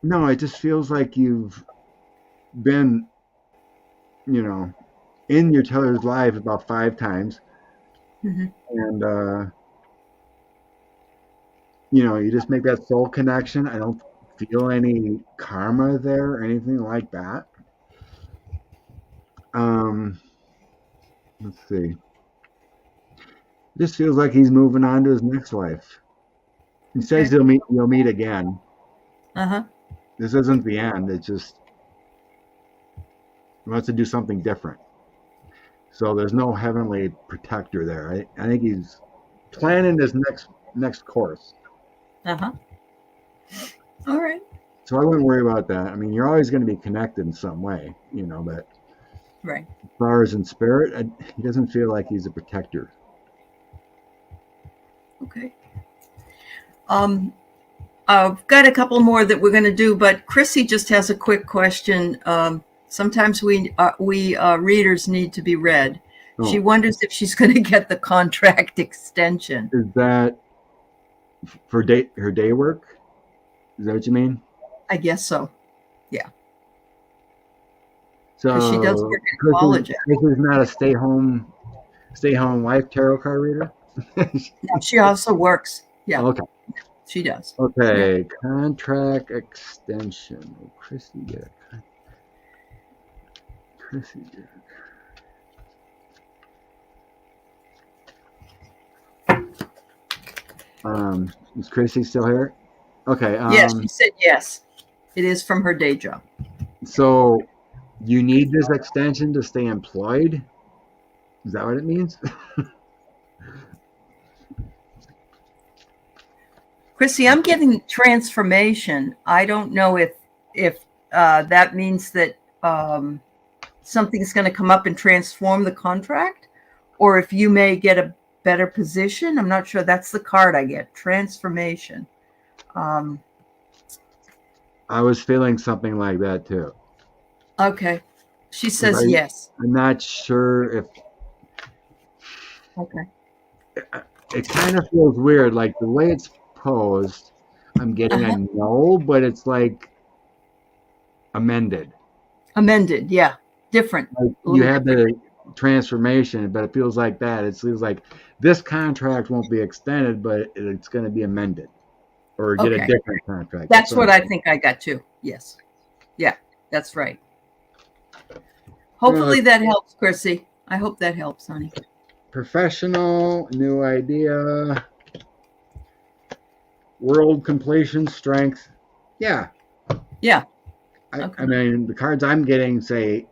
no, it just feels like you've been, you know, in your teller's life about 5 times, Mm-hmm. and you just make that soul connection. I don't feel any karma there or anything like that. Um, let's see. It just feels like he's moving on to his next life. He says Okay. you'll meet again. Uh-huh. This isn't the end. It's just he wants to do something different. So there's no heavenly protector there. I think he's planning his next course. Uh-huh. All right. So I wouldn't worry about that. I mean, you're always going to be connected in some way, but Right. as far as in spirit, he doesn't feel like he's a protector. Okay. I've got a couple more that we're going to do, but Chrissy just has a quick question. Sometimes we readers need to be read. She Oh, wonders if she's going to get the contract extension. is that for her day work? Is that what you mean? I guess so. Yeah, because she does So work at college. Chris is not a stay home wife tarot card reader. No, she also works. Yeah, Okay. she does. Yeah. Okay. Contract extension. Will Chrissy get it? Chrissy get it? Is Chrissy still here? Okay. Yes, she said yes. It is from her day job. So you need this extension to stay employed? Is that what it means? Chrissy, I'm getting transformation. I don't know if that means that something's going to come up and transform the contract, or if you may get a better position. I'm not sure. That's the card I get. Transformation. I was feeling something like that too. Okay. She says yes. I'm not sure if Okay. it kind of feels weird, like the way it's posed. I'm getting a no, but it's like amended. Amended, yeah, different. Like you have the transformation, but it feels like that. It feels like this contract won't be extended, but it's going to be amended or get a Okay. different contract. That's what I think I got too. Yes. Yeah, that's right. Hopefully that helps, Chrissy. I hope that helps, honey. Professional, new idea, world completion, strength. Yeah. Yeah. I mean, the cards I'm getting say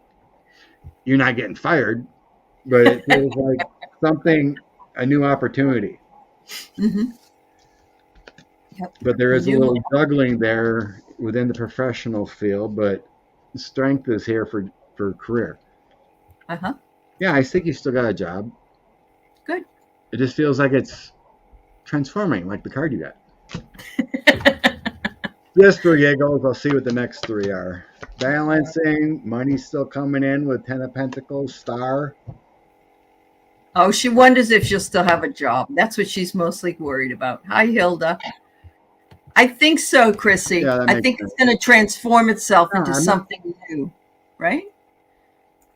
you're not getting fired, but it feels like something, a new opportunity. Mm-hmm. Yep. But there is a little juggling there within the professional field, but strength is here for career. Uh-huh. Yeah, I think you still got a job. Good. It just feels like it's transforming, like the card you got. Just for giggles, I'll see what the next three are. Balancing, money's still coming in with 10 of Pentacles, star. Oh, she wonders if she'll still have a job. That's what she's mostly worried about. Hi, Hilda. I think so, Chrissy. Yeah, I think it's going to transform itself into something new, right?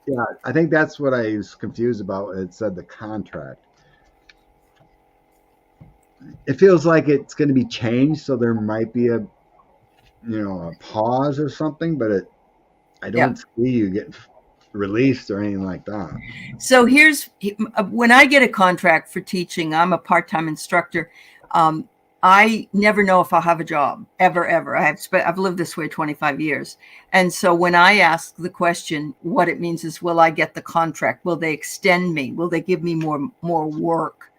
Yeah, I think that's what I was confused about. It said the contract. It feels like it's going to be changed, so there might be a pause or something, but I don't see you get released or anything like that. So here's when I get a contract for teaching. I'm a part-time instructor. I never know if I'll have a job ever. I've lived this way 25 years. And so when I ask the question, what it means is, will I get the contract? Will they extend me? Will they give me more work?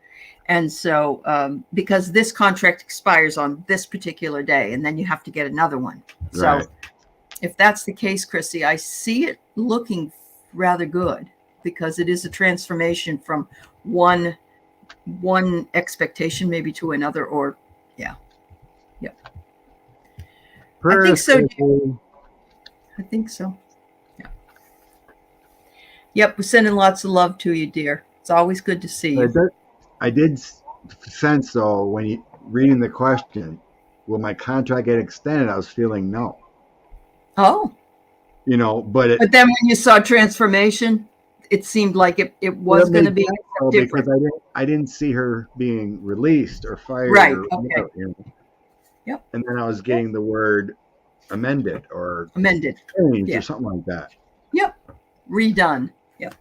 And so because this contract expires on this particular day, and then you have to get another one. So if that's the case, Chrissy, I see it looking rather good because it is a transformation from one expectation maybe to another, or I think so. I think so. Yeah. Yep. We're sending lots of love to you, dear. It's always good to see you. I did sense, though, when you reading the question, will my contract get extended? I was feeling no. Oh. But then when you saw transformation, it seemed like it was going to be different. Because I didn't see her being released or fired. Right. Or whatever, Yep. And then I was getting the word amended or changed or something like that. Yep. Redone. Yep.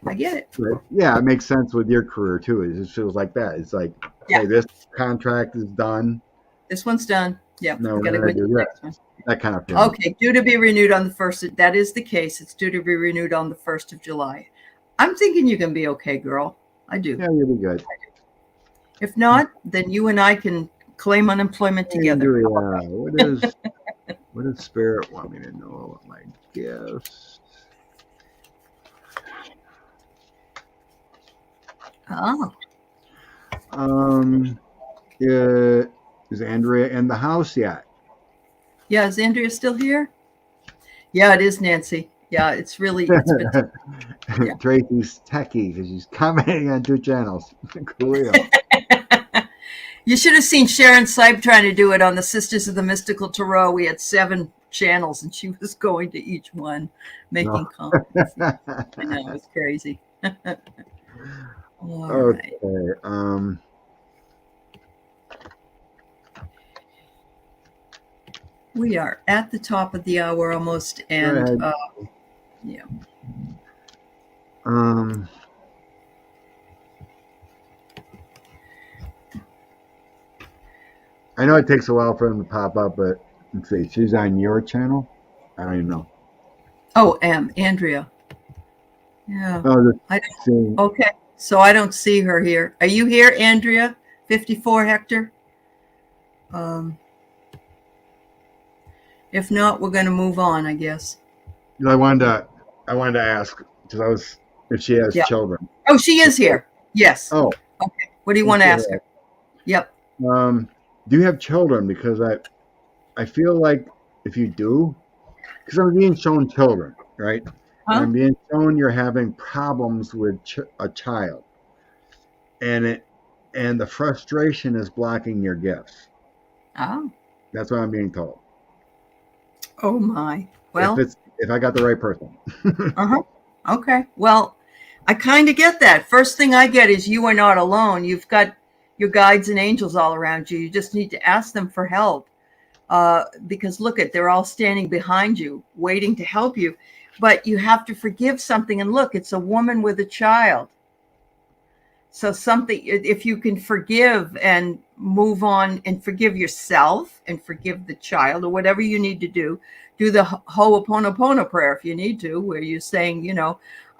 I get it. But yeah, it makes sense with your career too. It just feels like that. It's like, hey, this contract is done. This one's done. Yeah. No, we're going to do that kind of thing. Okay, due to be renewed on the 1st. That is the case. It's due to be renewed on the 1st of July. I'm thinking you can be okay, girl. I do. Yeah, you'll be good. If not, then you and I can claim unemployment together. What does Spirit want me to know about my gifts? Oh. Is Andrea in the house yet? Yeah, is Andrea still here? Yeah, it is, Nancy. Yeah, it's been Tracy's techie because she's commenting on 2 channels. Cool. You should have seen Sharon Sipe trying to do it on the Sisters of the Mystical Tarot. We had 7 channels, and she was going to each one, making comments. I know, it was crazy. Okay. Right. We are at the top of the hour almost, and yeah. I know it takes a while for them to pop up, but let's see. She's on your channel? I don't even know. Oh, Andrea. Yeah. Oh, okay. So I don't see her here. Are you here, Andrea? 54 Hector? If not, we're going to move on, I guess. I wanted to ask because if she has children. Oh, she is here. Yes. Oh. Okay. What do you want to ask her? Yep. Do you have children? Because I feel like if you do, because I'm being shown children, right? Huh? I'm being shown you're having problems with a child, and the frustration is blocking your gifts. Oh. That's what I'm being told. Oh my. Well, If I got the right person. uh-huh. Okay. Well, I kind of get that. First thing I get is you are not alone. You've got your guides and angels all around you. You just need to ask them for help. Because look at, they're all standing behind you, waiting to help you. But you have to forgive something. And look, it's a woman with a child. So something, if you can forgive and move on and forgive yourself and forgive the child or whatever you need to do the Ho'oponopono prayer if you need to, where you're saying,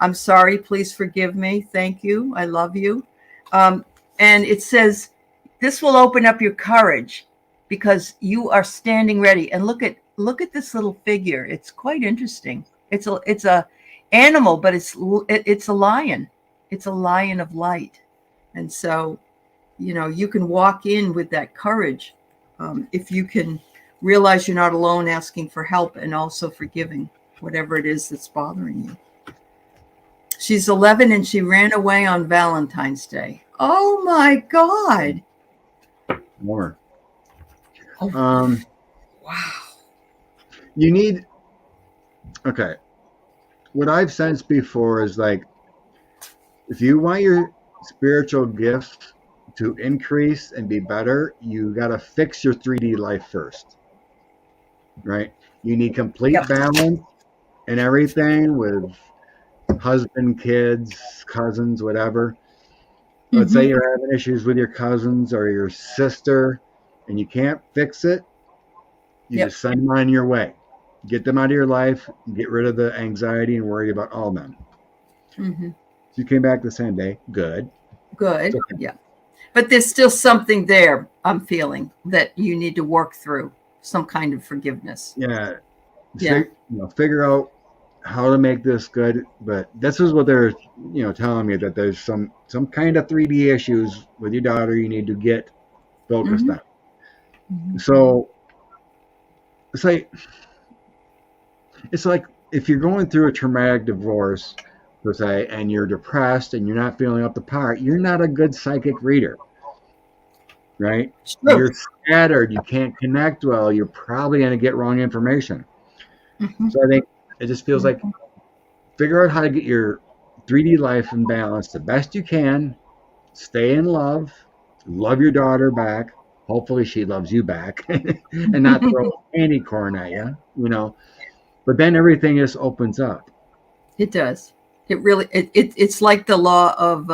I'm sorry, please forgive me. Thank you. I love you. And it says, this will open up your courage because you are standing ready. And look at this little figure. It's quite interesting. It's a animal, but it's a lion. It's a lion of light. And so, you can walk in with that courage if you can realize you're not alone, asking for help and also forgiving whatever it is that's bothering you. She's 11 and she ran away on Valentine's Day. Oh my God. More. Oh, wow. You need, okay. What I've sensed before is like, if you want your spiritual gifts to increase and be better, you got to fix your 3D life first, right? You need complete balance and everything with husband, kids, cousins, whatever. Let's say you're having issues with your cousins or your sister and you can't fix it. You just send them on your way. Get them out of your life. Get rid of the anxiety and worry about all of them. So you came back the same day. Good. Good. Yeah. But there's still something there, I'm feeling, that you need to work through, some kind of forgiveness. Yeah. Figure out how to make this good. But this is what they're, telling me, that there's some kind of 3D issues with your daughter you need to get focused on. So it's like if you're going through a traumatic divorce, per se, and you're depressed and you're not feeling up to par, you're not a good psychic reader, right? You're scattered. You can't connect well. You're probably going to get wrong information. So I think it just feels like figure out how to get your 3D life in balance the best you can. Stay in love your daughter back. Hopefully she loves you back and not throw any corn at you, But then everything just opens up. It does. It really, it's like the law of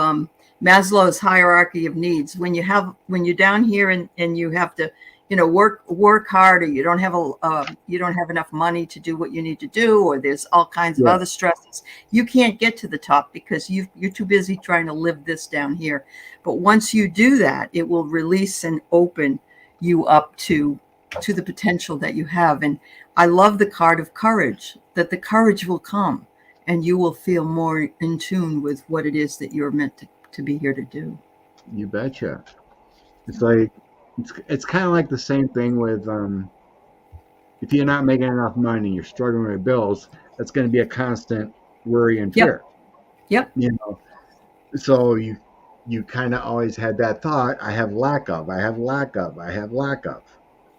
Maslow's hierarchy of needs. When you're down here and you have to, work hard, or you don't have enough money to do what you need to do, or there's all kinds of other stresses, you can't get to the top because you're too busy trying to live this down here. But once you do that, it will release and open you up to the potential that you have. And I love the card of courage, that the courage will come and you will feel more in tune with what it is that you're meant to be here to do. You betcha. It's like, it's kind of like the same thing with if you're not making enough money, you're struggling with bills, that's going to be a constant worry and fear. Yep. So you kind of always had that thought, I have lack of,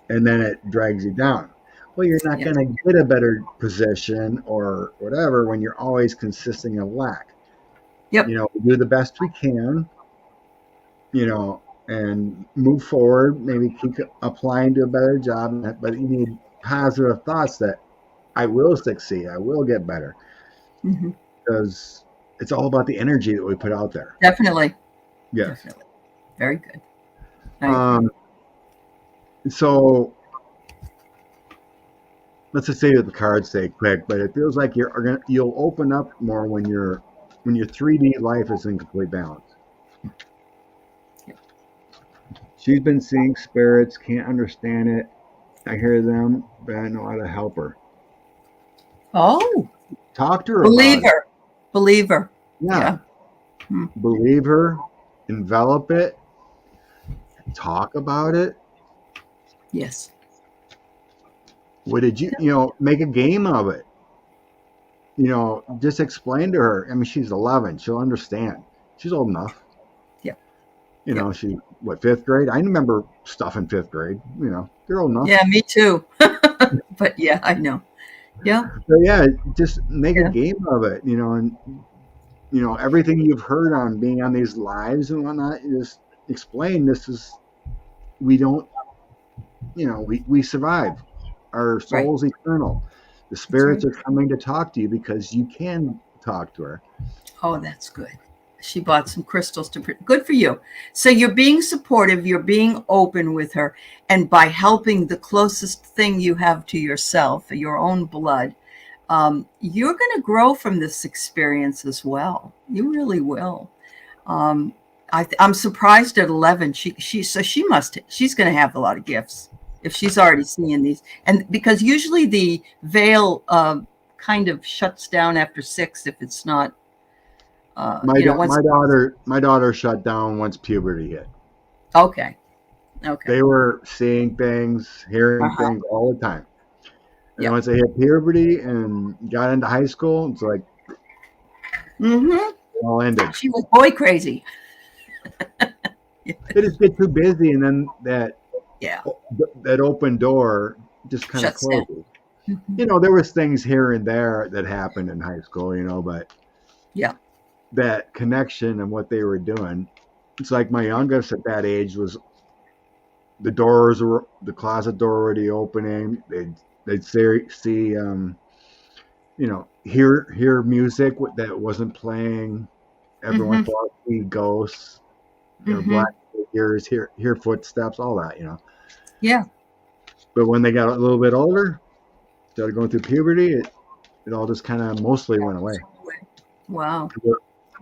and then it drags you down. Well, you're not going to get a better position or whatever when you're always consisting of lack. Yep. We do the best we can, and move forward, maybe keep applying to a better job, but you need positive thoughts that I will succeed, I will get better. Because it's all about the energy that we put out there. Definitely. Yeah. Definitely. Very good. So let's just say that the cards say quick, but it feels like you'll open up more when your 3D life is in complete balance. She's been seeing spirits, can't understand it. I hear them, but I know how to help her. Oh. Talk to her. Believe her. Yeah. Believe her, envelop it, talk about it. Yes. What did you, make a game of it. Just explain to her. I mean, she's 11. She'll understand. She's old enough. Yeah. what, 5th grade? I remember stuff in 5th grade. They're old enough. Yeah, me too. But yeah, I know. Yeah. So yeah, just make a Yeah. game of it, and everything you've heard on being on these lives and whatnot. You just explain this is we don't, we survive. Our Right. soul's eternal. The That's spirits right. are coming to talk to you because you can talk to her. Oh, that's good. She bought some crystals to good for you. So you're being supportive, you're being open with her, and by helping the closest thing you have to yourself, your own blood, you're going to grow from this experience as well. You really will. Um, I'm surprised at 11. She's going to have a lot of gifts if she's already seeing these, and because usually the veil kind of shuts down after 6 if it's not. Once. My daughter shut down once puberty hit. Okay. Okay. They were seeing things, hearing Uh-huh. things all the time. And then Yeah. once they hit puberty and got into high school, it's like Mm-hmm. it all ended. She was boy crazy. They just get too busy, and then Yeah. that open door just kind of Shuts down. closes. Mm-hmm. There was things here and there that happened in high school, but Yeah. that connection and what they were doing. It's like my youngest at that age was the closet door already opening. They'd see hear music that wasn't playing. Everyone Mm-hmm. thought see ghosts, Mm-hmm. black figures, hear footsteps, all that. Yeah. But when they got a little bit older, started going through puberty, it all just kind of mostly went away. Wow.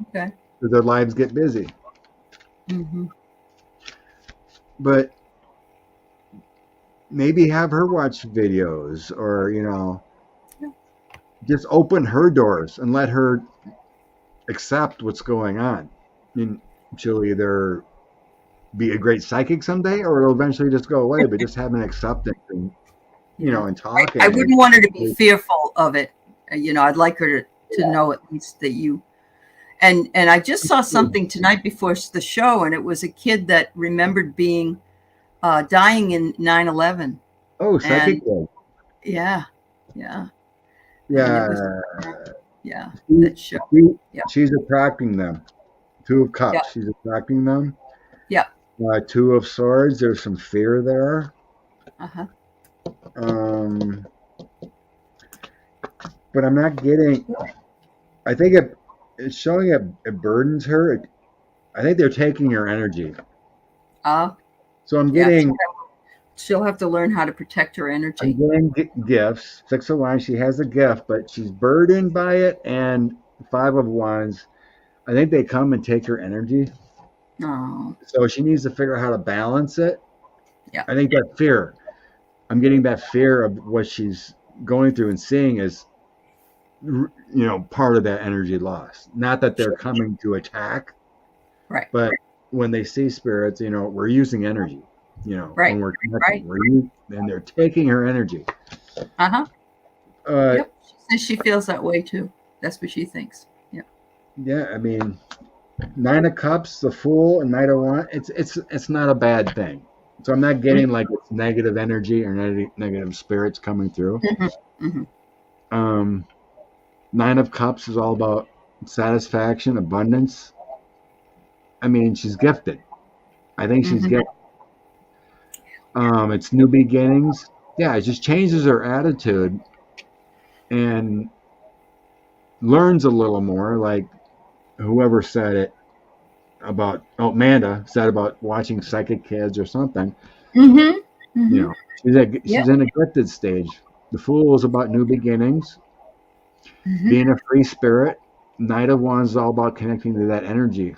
Okay. Their lives get busy. Mm-hmm. But maybe have her watch videos, or just open her doors and let her accept what's going on. I mean, she'll either be a great psychic someday, or it'll eventually just go away. But just have an acceptance and and talking. I wouldn't want her to be fearful of it. I'd like her to know at least that you. And I just saw something tonight before the show, and it was a kid that remembered being dying in 9/11. Oh, psychic. And yeah. And it was, Yeah. that show. Yeah. She's attracting them. 2 of Cups. Yeah. She's attracting them. Yeah. 2 of Swords. There's some fear there. Uh-huh. But I'm not getting. I think it's showing it burdens her. I think they're taking her energy. So I'm getting. She'll have to learn how to protect her energy. I'm getting gifts. 6 of Wands. She has a gift, but she's burdened by it. And 5 of Wands. I think they come and take her energy. Oh. So she needs to figure out how to balance it. Yeah. I think that fear. I'm getting that fear of what she's going through and seeing is, part of that energy loss. Not that they're coming to attack. Right. But when they see spirits, we're using energy. Right. When we're connecting, and they're taking her energy. Uh-huh. Yep. She says she feels that way too. That's what she thinks. Yeah. Yeah, I mean, 9 of Cups, the Fool, and Knight of Wands. It's not a bad thing. So I'm not getting like it's negative energy or negative spirits coming through. Mm-hmm. Mm-hmm. 9 of Cups is all about satisfaction, abundance. I mean, she's gifted. I think she's gifted. It's new beginnings. Yeah, it just changes her attitude and learns a little more. Like whoever said it about, Amanda said about watching Psychic Kids or something. Mm-hmm. Mm-hmm. She's in a gifted stage. The Fool is about new beginnings, being a free spirit. Knight of Wands is all about connecting to that energy.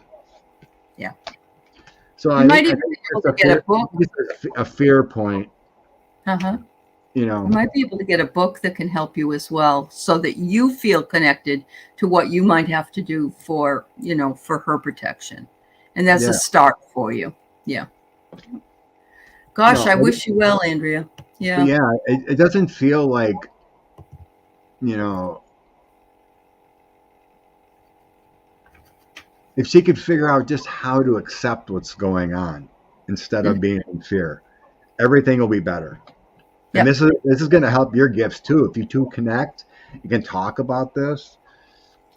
Yeah. So I might even be able to get a book. A fear point. Uh-huh. You might be able to get a book that can help you as well, so that you feel connected to what you might have to do for her protection. And that's a start for you. Yeah. Gosh, I wish you well, Andrea. Yeah. Yeah, it doesn't feel like, if she could figure out just how to accept what's going on. instead of being in fear. Everything will be better. And Yep. this is going to help your gifts too. If you two connect, you can talk about this,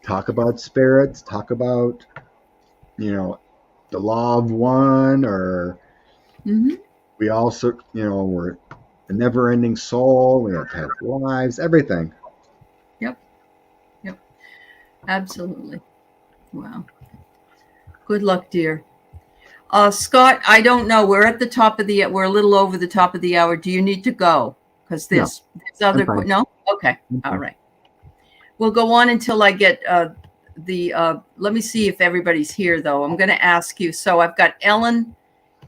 talk about spirits, talk about, the law of one, or we also, we're a never-ending soul. We have past lives, everything. Yep. Absolutely. Wow. Good luck, dear. Scott, I don't know. We're a little over the top of the hour. Do you need to go? Because there's other, no? Okay. All right. We'll go on until I get let me see if everybody's here though. I'm going to ask you. So I've got Ellen,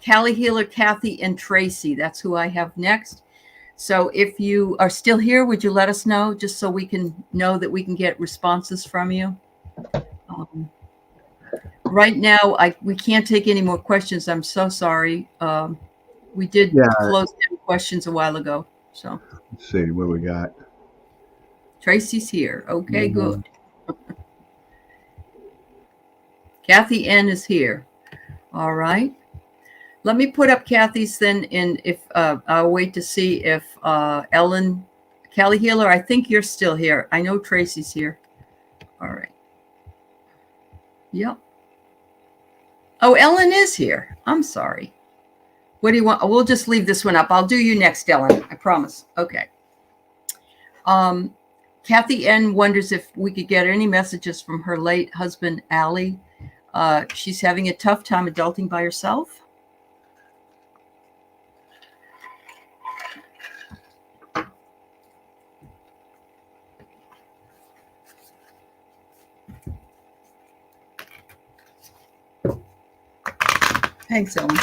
Callie Healer, Kathy, and Tracy. That's who I have next. So if you are still here, would you let us know just so we can know that we can get responses from you? Right now, we can't take any more questions. I'm so sorry. We did close down questions a while ago. So let's see what we got. Tracy's here. Okay, good. Kathy N is here. All right. Let me put up Kathy's then I'll wait to see if Ellen, Callie Healer, I think you're still here. I know Tracy's here. All right. Yep. Oh, Ellen is here. I'm sorry. What do you want? We'll just leave this one up. I'll do you next, Ellen. I promise. Okay. Kathy N wonders if we could get any messages from her late husband, Aley. She's having a tough time adulting by herself. Thanks, Ellen.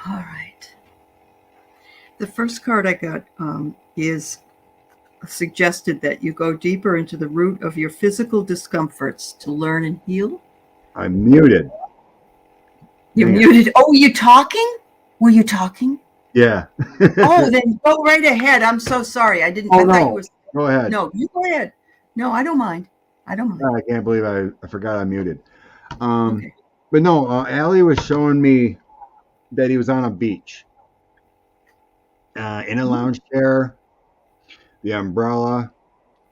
All right. The first card I got is suggested that you go deeper into the root of your physical discomforts to learn and heal. I'm muted. You're muted. Oh, you talking? Were you talking? Yeah. Oh, then go right ahead. I'm so sorry. I didn't. Oh, I thought no. you were. Go ahead. No, you go ahead. No, I don't mind. I can't believe I forgot I muted. Okay. But no, Aley was showing me that he was on a beach, in a lounge chair, the umbrella,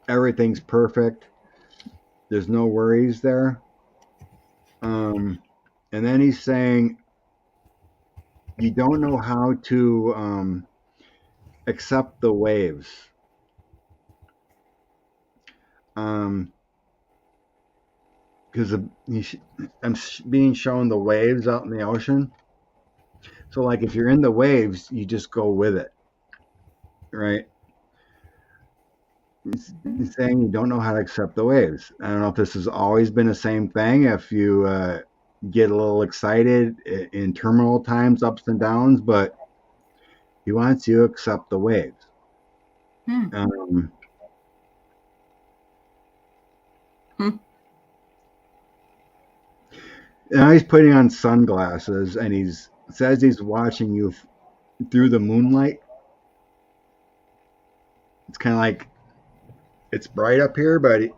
everything's perfect. There's no worries there. And then he's saying you don't know how to accept the waves. Because I'm being shown the waves out in the ocean. So, like, if you're in the waves, you just go with it, right? He's saying you don't know how to accept the waves. I don't know if this has always been the same thing. If you get a little excited in terminal times, ups and downs, but he wants you to accept the waves. Now he's putting on sunglasses, and he says he's watching you through the moonlight. It's kind of like it's bright up here, but for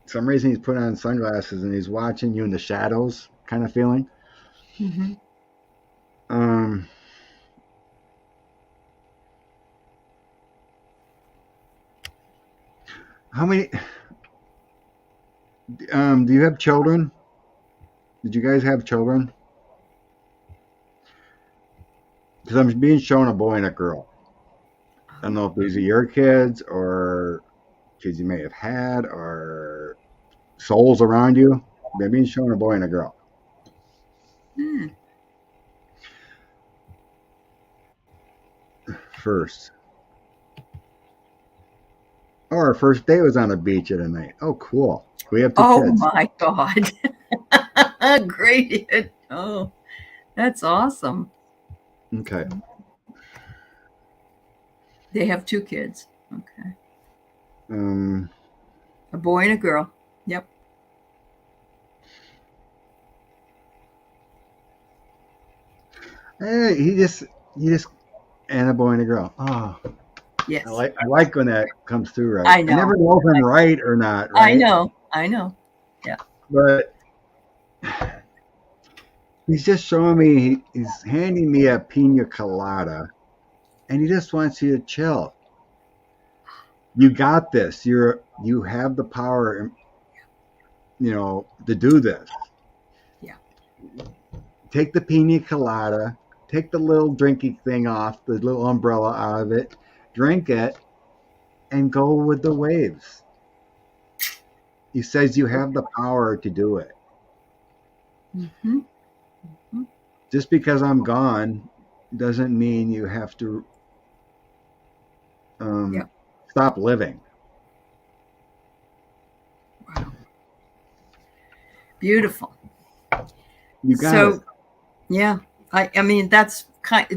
some reason he's putting on sunglasses and he's watching you in the shadows, kind of feeling. How many? Do you have children? Did you guys have children? Because I'm being shown a boy and a girl. I don't know if these are your kids or kids you may have had or souls around you. They're being shown a boy and a girl. Hmm. First. Oh, our first day was on the beach at a night. Oh, cool. We have two Oh kids. my God. Great. Oh, that's awesome. Okay. They have 2 kids. Okay. Um, A boy and a girl. Yep. hey, he just, and a boy and a girl. Oh, Yes. I like when that comes through right. I I never know. know if I'm right or not, I right? know. I know. Yeah. But he's just showing me, he's handing me a pina colada, and he just wants you to chill. You got this. You have the power, to do this. Yeah. Take the pina colada, take the little drinking thing off, the little umbrella out of it, drink it, and go with the waves. He says you have the power to do it. Mm-hmm. Mm-hmm. Just because I'm gone doesn't mean you have to Yeah. stop living. Wow. Beautiful. You got it. So, yeah. I mean, that's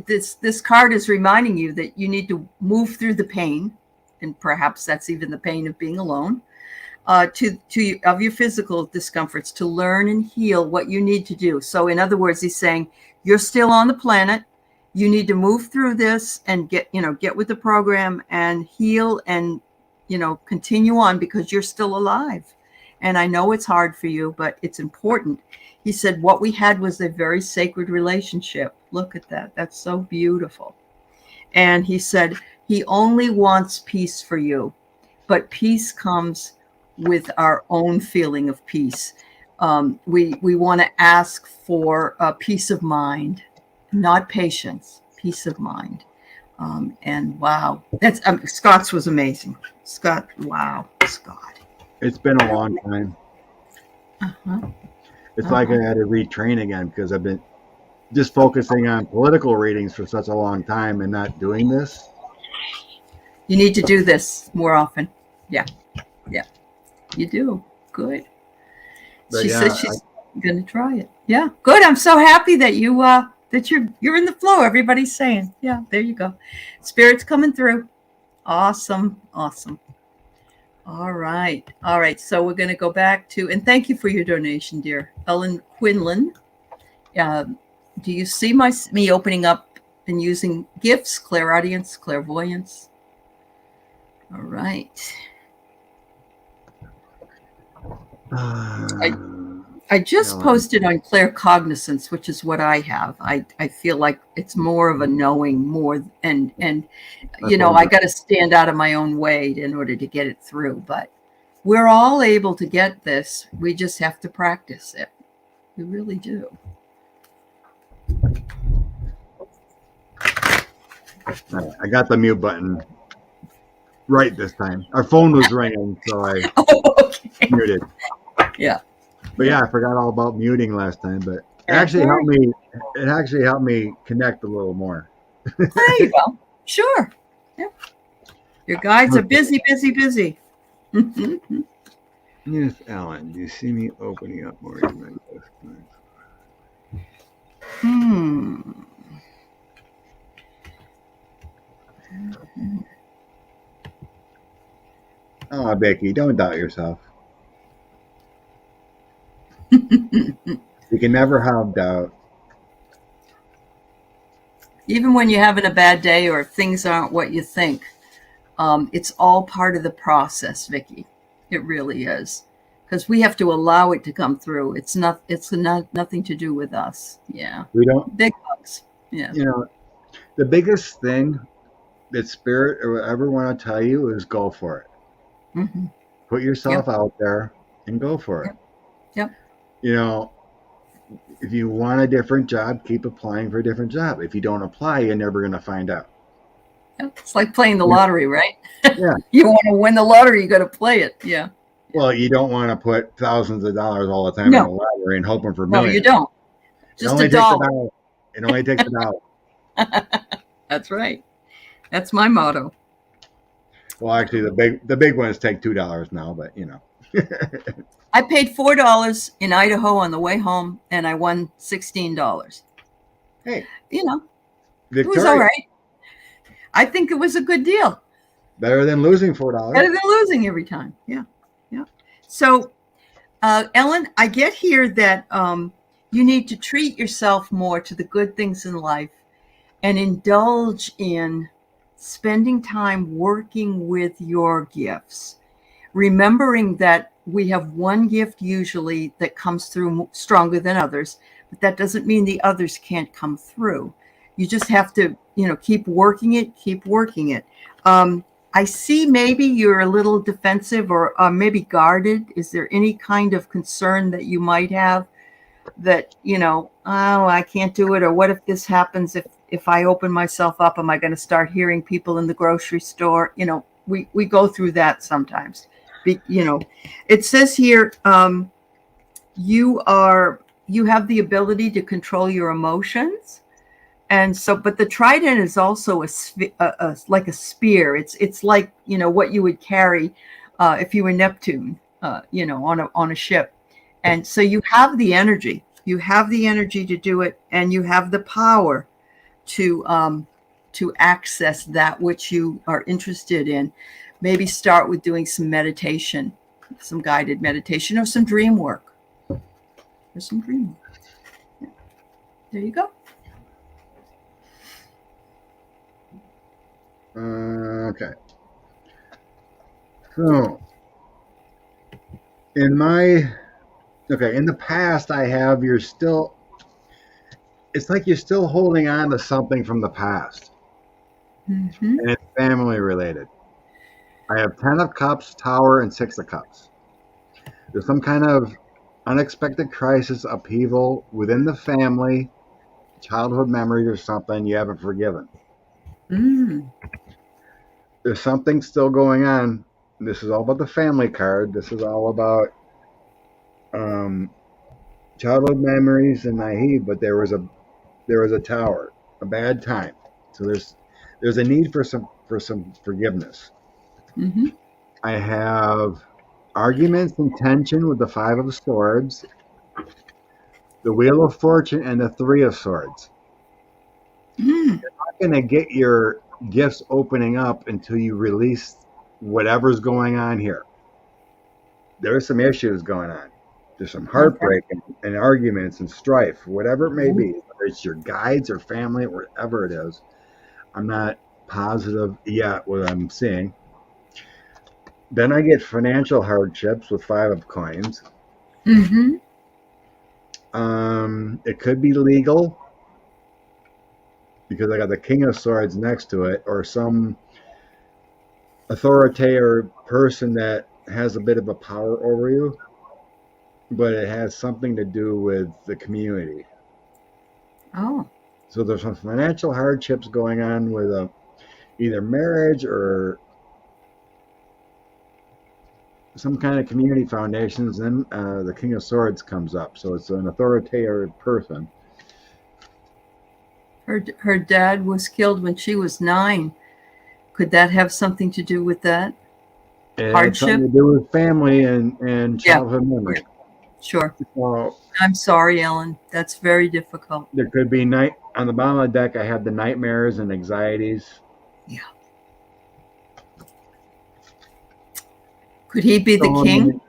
this card is reminding you that you need to move through the pain, and perhaps that's even the pain of being alone, of your physical discomforts, to learn and heal what you need to do. So in other words, he's saying you're still on the planet. You need to move through this and get with the program and heal and, continue on because you're still alive. And I know it's hard for you, but it's important. He said, what we had was a very sacred relationship. Look at that. That's so beautiful. And he said, he only wants peace for you, but peace comes with our own feeling of peace. We want to ask for peace of mind, not patience, peace of mind. And wow, that's Scott's was amazing. Scott, wow, Scott. It's been a long time. Uh-huh. It's like I had to retrain again because I've been just focusing on political readings for such a long time and not doing this. You need to do this more often. Yeah, yeah, you do. Good. But She yeah, says she's going to try it. Yeah, good. I'm so happy that you're in the flow. Everybody's saying, yeah, there you go. Spirit's coming through. Awesome, awesome. All right, all right. So we're going to go back to, and thank you for your donation, dear Ellen Quinlan. Uh, do you see me opening up and using gifts, clairaudience, clairvoyance? All right. I just posted on claircognizance, which is what I have. I feel like it's more of a knowing more, and I got to stand out of my own way in order to get it through. But we're all able to get this. We just have to practice it. We really do. I got the mute button right this time. Our phone was ringing, so I muted. Yeah. But yeah, I forgot all about muting last time, but it actually helped me connect a little more. There you go. Sure. Yeah. Your guides are busy. Yes, Alan, do you see me opening up more? Oh, Becky, don't doubt yourself. You can never have doubt. Even when you're having a bad day or things aren't what you think, it's all part of the process, Vicki. It really is, because we have to allow it to come through. It's nothing to do with us. Yeah, We don't. big hugs. Yeah, The biggest thing that spirit or whatever want to tell you is go for it. Mm-hmm. Put yourself out there and go for it. Yep. If you want a different job, keep applying for a different job. If you don't apply, you're never going to find out. It's like playing the lottery, right? Yeah. You want to win the lottery, you got to play it. Yeah. Well, you don't want to put thousands of dollars all the time in a No, lottery and hoping for no, you millions. don't. It Just a only takes a dollar. dollar. It only takes a dollar. That's right. That's my motto. Well, actually, the big ones take $2 now, but you know. I paid $4 in Idaho on the way home, and I won $16. Hey, You know, Victoria, it was all right. I think it was a good deal. better than losing $4. Better than losing every time. Yeah, yeah. So, Ellen, I get here that you need to treat yourself more to the good things in life and indulge in spending time working with your gifts. Remembering that we have one gift usually that comes through stronger than others, but that doesn't mean the others can't come through. You just have to, keep working it, keep working it. I see maybe you're a little defensive or maybe guarded. Is there any kind of concern that you might have that, oh, I can't do it? Or what if this happens? If I open myself up, am I going to start hearing people in the grocery store? We go through that sometimes. It says here, you have the ability to control your emotions. And so, but the trident is also like a spear. It's like, what you would carry if you were Neptune, on a ship. And so you have the energy. You have the energy to do it, and you have the power to access that which you are interested in. Maybe start with doing some meditation, some guided meditation, or some dream work. Or some dream work. Yeah. There you go. Okay. So, in the past, it's like you're still holding on to something from the past. Mm-hmm. And it's family related. I have 10 of cups, tower, and 6 of cups. There's some kind of unexpected crisis, upheaval within the family, childhood memories or something you haven't forgiven. Mm. There's something still going on. This is all about the family card. This is all about childhood memories and naive, but there was a tower, a bad time. So there's a need for some forgiveness. Mm-hmm. I have arguments and tension with the 5 of Swords, the Wheel of Fortune, and the 3 of Swords. Mm. You're not going to get your gifts opening up until you release whatever's going on here. There are some issues going on. There's some heartbreak and arguments and strife, whatever it may be. Whether it's your guides or family, whatever it is. I'm not positive yet what I'm seeing. Then I get financial hardships with 5 of Coins. Mm-hmm. It could be legal because I got the King of Swords next to it, or some authoritative person that has a bit of a power over you, but it has something to do with the community. Oh. So there's some financial hardships going on with either marriage or some kind of community foundations. Then the King of Swords comes up, so it's an authoritative person. Her dad was killed when she was 9. Could that have something to do with that? It Hardship? has something to do with family and childhood memory. Sure. So, I'm sorry, Ellen. That's very difficult. There could be on the bottom of the deck. I have the nightmares and anxieties. Yeah. Could he be the king?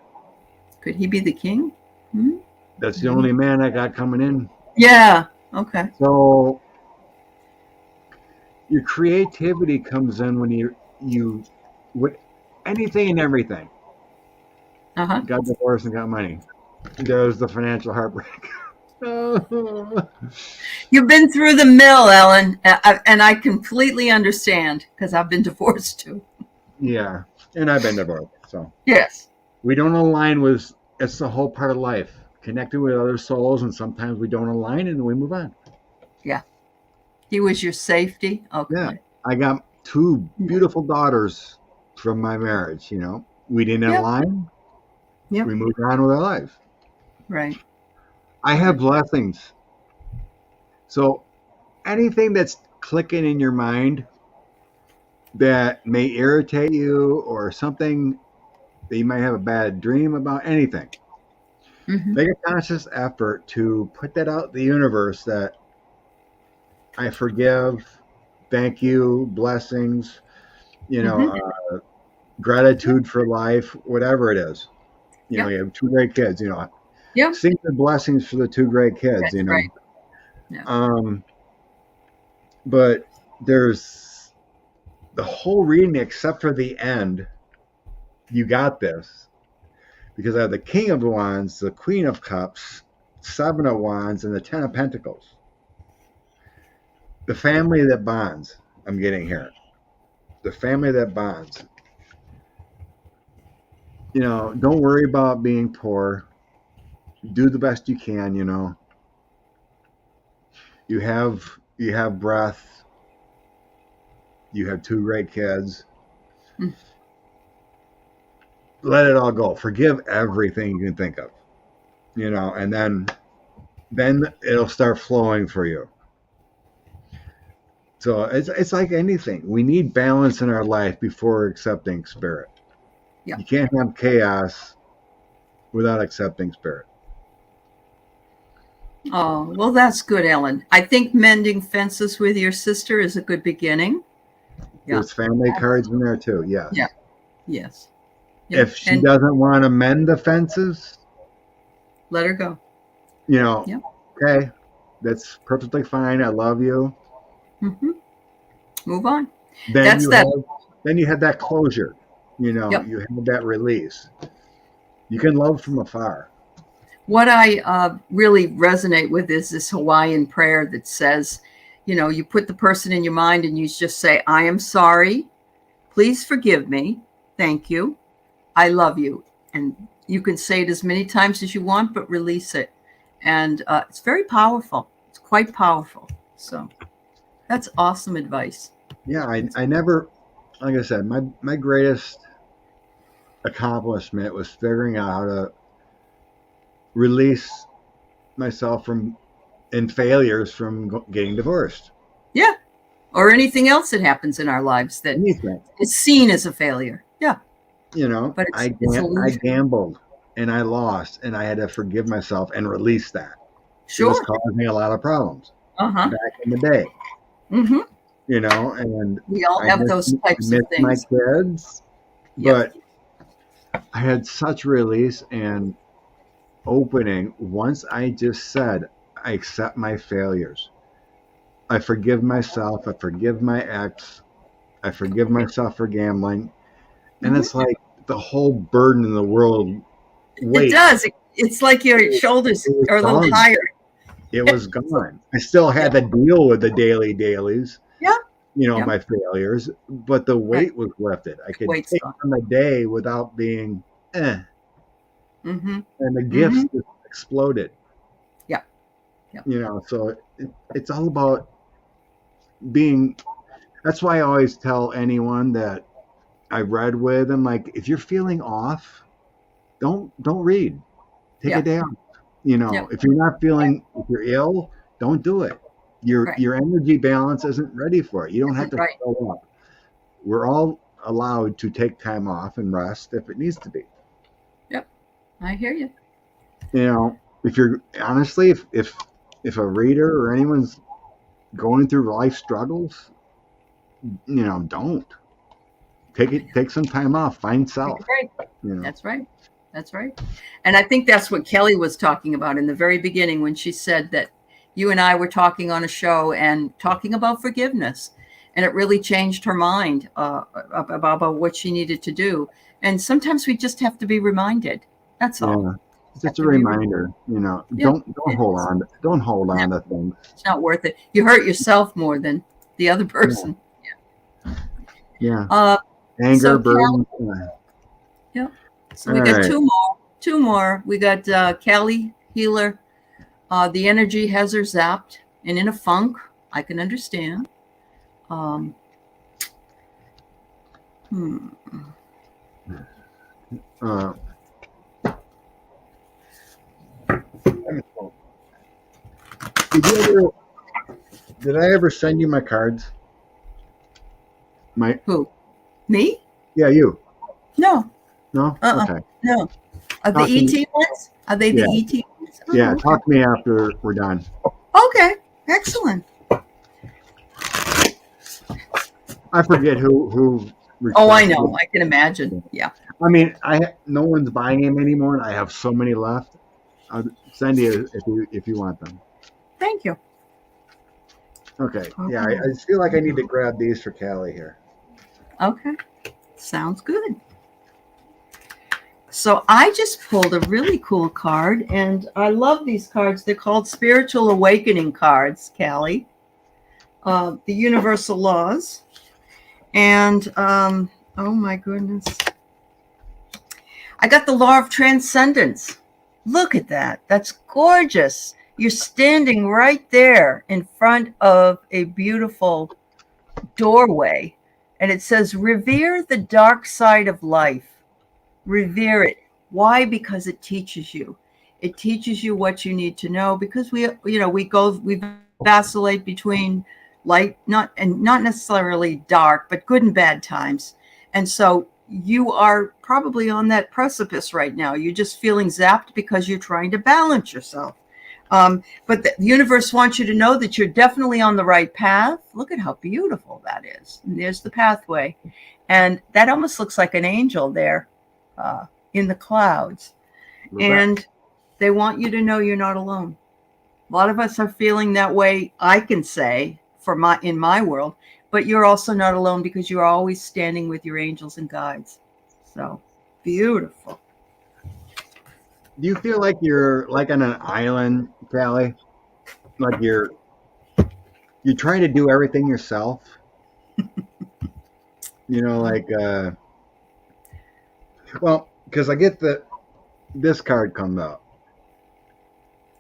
Could he be the king? Hmm? That's the only man I got coming in. Yeah. Okay. So your creativity comes in when you with anything and everything. Uh-huh. Got divorced and got money. There's the financial heartbreak. You've been through the mill, Ellen, and I completely understand because I've been divorced too. Yeah, and I've been divorced, so yes, we don't align with. It's the whole part of life, connecting with other souls, and sometimes we don't align, and we move on. Yeah, he was your safety. Okay. Yeah, I got 2 beautiful daughters from my marriage. We didn't align. Yep. We moved on with our life. Right. I have blessings. So anything that's clicking in your mind that may irritate you, or something that you might have a bad dream about, anything, make a conscious effort to put that out in the universe, that I forgive, thank you, blessings, gratitude for life, whatever it is. You have 2 great kids, sing the blessings for the 2 great kids. That's right. Yeah. But there's the whole reading, except for the end. You got this, because I have the King of Wands, the Queen of Cups, 7 of Wands, and the 10 of Pentacles. The family that bonds, I'm getting here. The family that bonds. Don't worry about being poor. Do the best you can. You have breath. You have 2 great kids. Let it all go. Forgive everything you can think of. And then it'll start flowing for you. So it's like anything. We need balance in our life before accepting spirit. Yeah. You can't have chaos without accepting spirit. Oh, well, that's good, Ellen. I think mending fences with your sister is a good beginning. Yeah. There's family cards in there too. Yes. Yeah. Yes. Yeah. If she doesn't want to mend the fences, let her go. Okay, that's perfectly fine. I love you. Move on. Then you have that closure. You have that release. You can love from afar. What I really resonate with is this Hawaiian prayer that says, you put the person in your mind and you just say, I am sorry. Please forgive me. Thank you. I love you. And you can say it as many times as you want, but release it. And it's very powerful. It's quite powerful. So that's awesome advice. Yeah, I never, like I said, my greatest accomplishment was figuring out how to release myself from failures from getting divorced. Yeah. Or anything else that happens in our lives that is seen as a failure. Yeah. But I gambled and I lost, and I had to forgive myself and release that. Sure. It was causing me a lot of problems back in the day. And we all have those types of things. My kids, but I had such release and opening once I just said, I accept my failures. I forgive myself. I forgive my ex. I forgive myself for gambling. And it's like the whole burden in the world. It does. It's like your shoulders are a little higher. It was gone. I still had to deal with the dailies. Yeah. My failures, but the weight was lifted. I could take on the day without being And the gifts just exploded. Yeah. So it's all about being. That's why I always tell anyone that I read with, I'm like, if you're feeling off, don't read. Take a day off. If you're not feeling, if you're ill, don't do it. Your energy balance isn't ready for it. You don't have to show up. We're all allowed to take time off and rest if it needs to be. Yep, I hear you. If you're honestly, if a reader or anyone's going through life struggles, don't take some time off. Find self. That's right. That's right. And I think that's what Kelly was talking about in the very beginning when she said that you and I were talking on a show and talking about forgiveness. And it really changed her mind about what she needed to do. And sometimes we just have to be reminded. That's all. Yeah. It's just a reminder, don't hold on. Don't hold on to things. It's not worth it. You hurt yourself more than the other person. Yeah. Anger, burden. Yeah. So we got two more. We got Callie Healer. The energy has her zapped and in a funk. I can understand. Hmm. Uh, did I ever send you my cards? My Who? Me? Yeah, you. No. No? Uh-uh. Okay. No. Are the Talk to me. ET ones? Are they the Yeah. ET ones? Yeah. Oh, okay. Talk to me after we're done. Okay. Excellent. I forget who Oh, I requested know. I can imagine. it. Yeah. I mean, no one's buying them anymore, and I have so many left. I'll send you if you want them. Thank you. Okay. Yeah, I Oh, just feel like I need to grab these for Callie here. okay. Sounds good. So I just pulled a really cool card, and I love these cards. They're called Spiritual Awakening cards, Callie. The Universal Laws. And, oh my goodness. I got the Law of Transcendence. Look at that. That's gorgeous. You're standing right there in front of a beautiful doorway, and it says, revere the dark side of life. Revere it. Why? Because it teaches you. It teaches you what you need to know, because we vacillate between light, not necessarily dark, but good and bad times. And so you are probably on that precipice right now. You're just feeling zapped because you're trying to balance yourself. But the universe wants you to know that you're definitely on the right path. Look at how beautiful that is. And there's the pathway. And that almost looks like an angel there in the clouds. And they want you to know you're not alone. A lot of us are feeling that way, I can say, in my world, but you're also not alone, because you're always standing with your angels and guides. So beautiful. Do you feel like you're like on an island, Callie? Like you're trying to do everything yourself? Like well, because I get that this card comes up.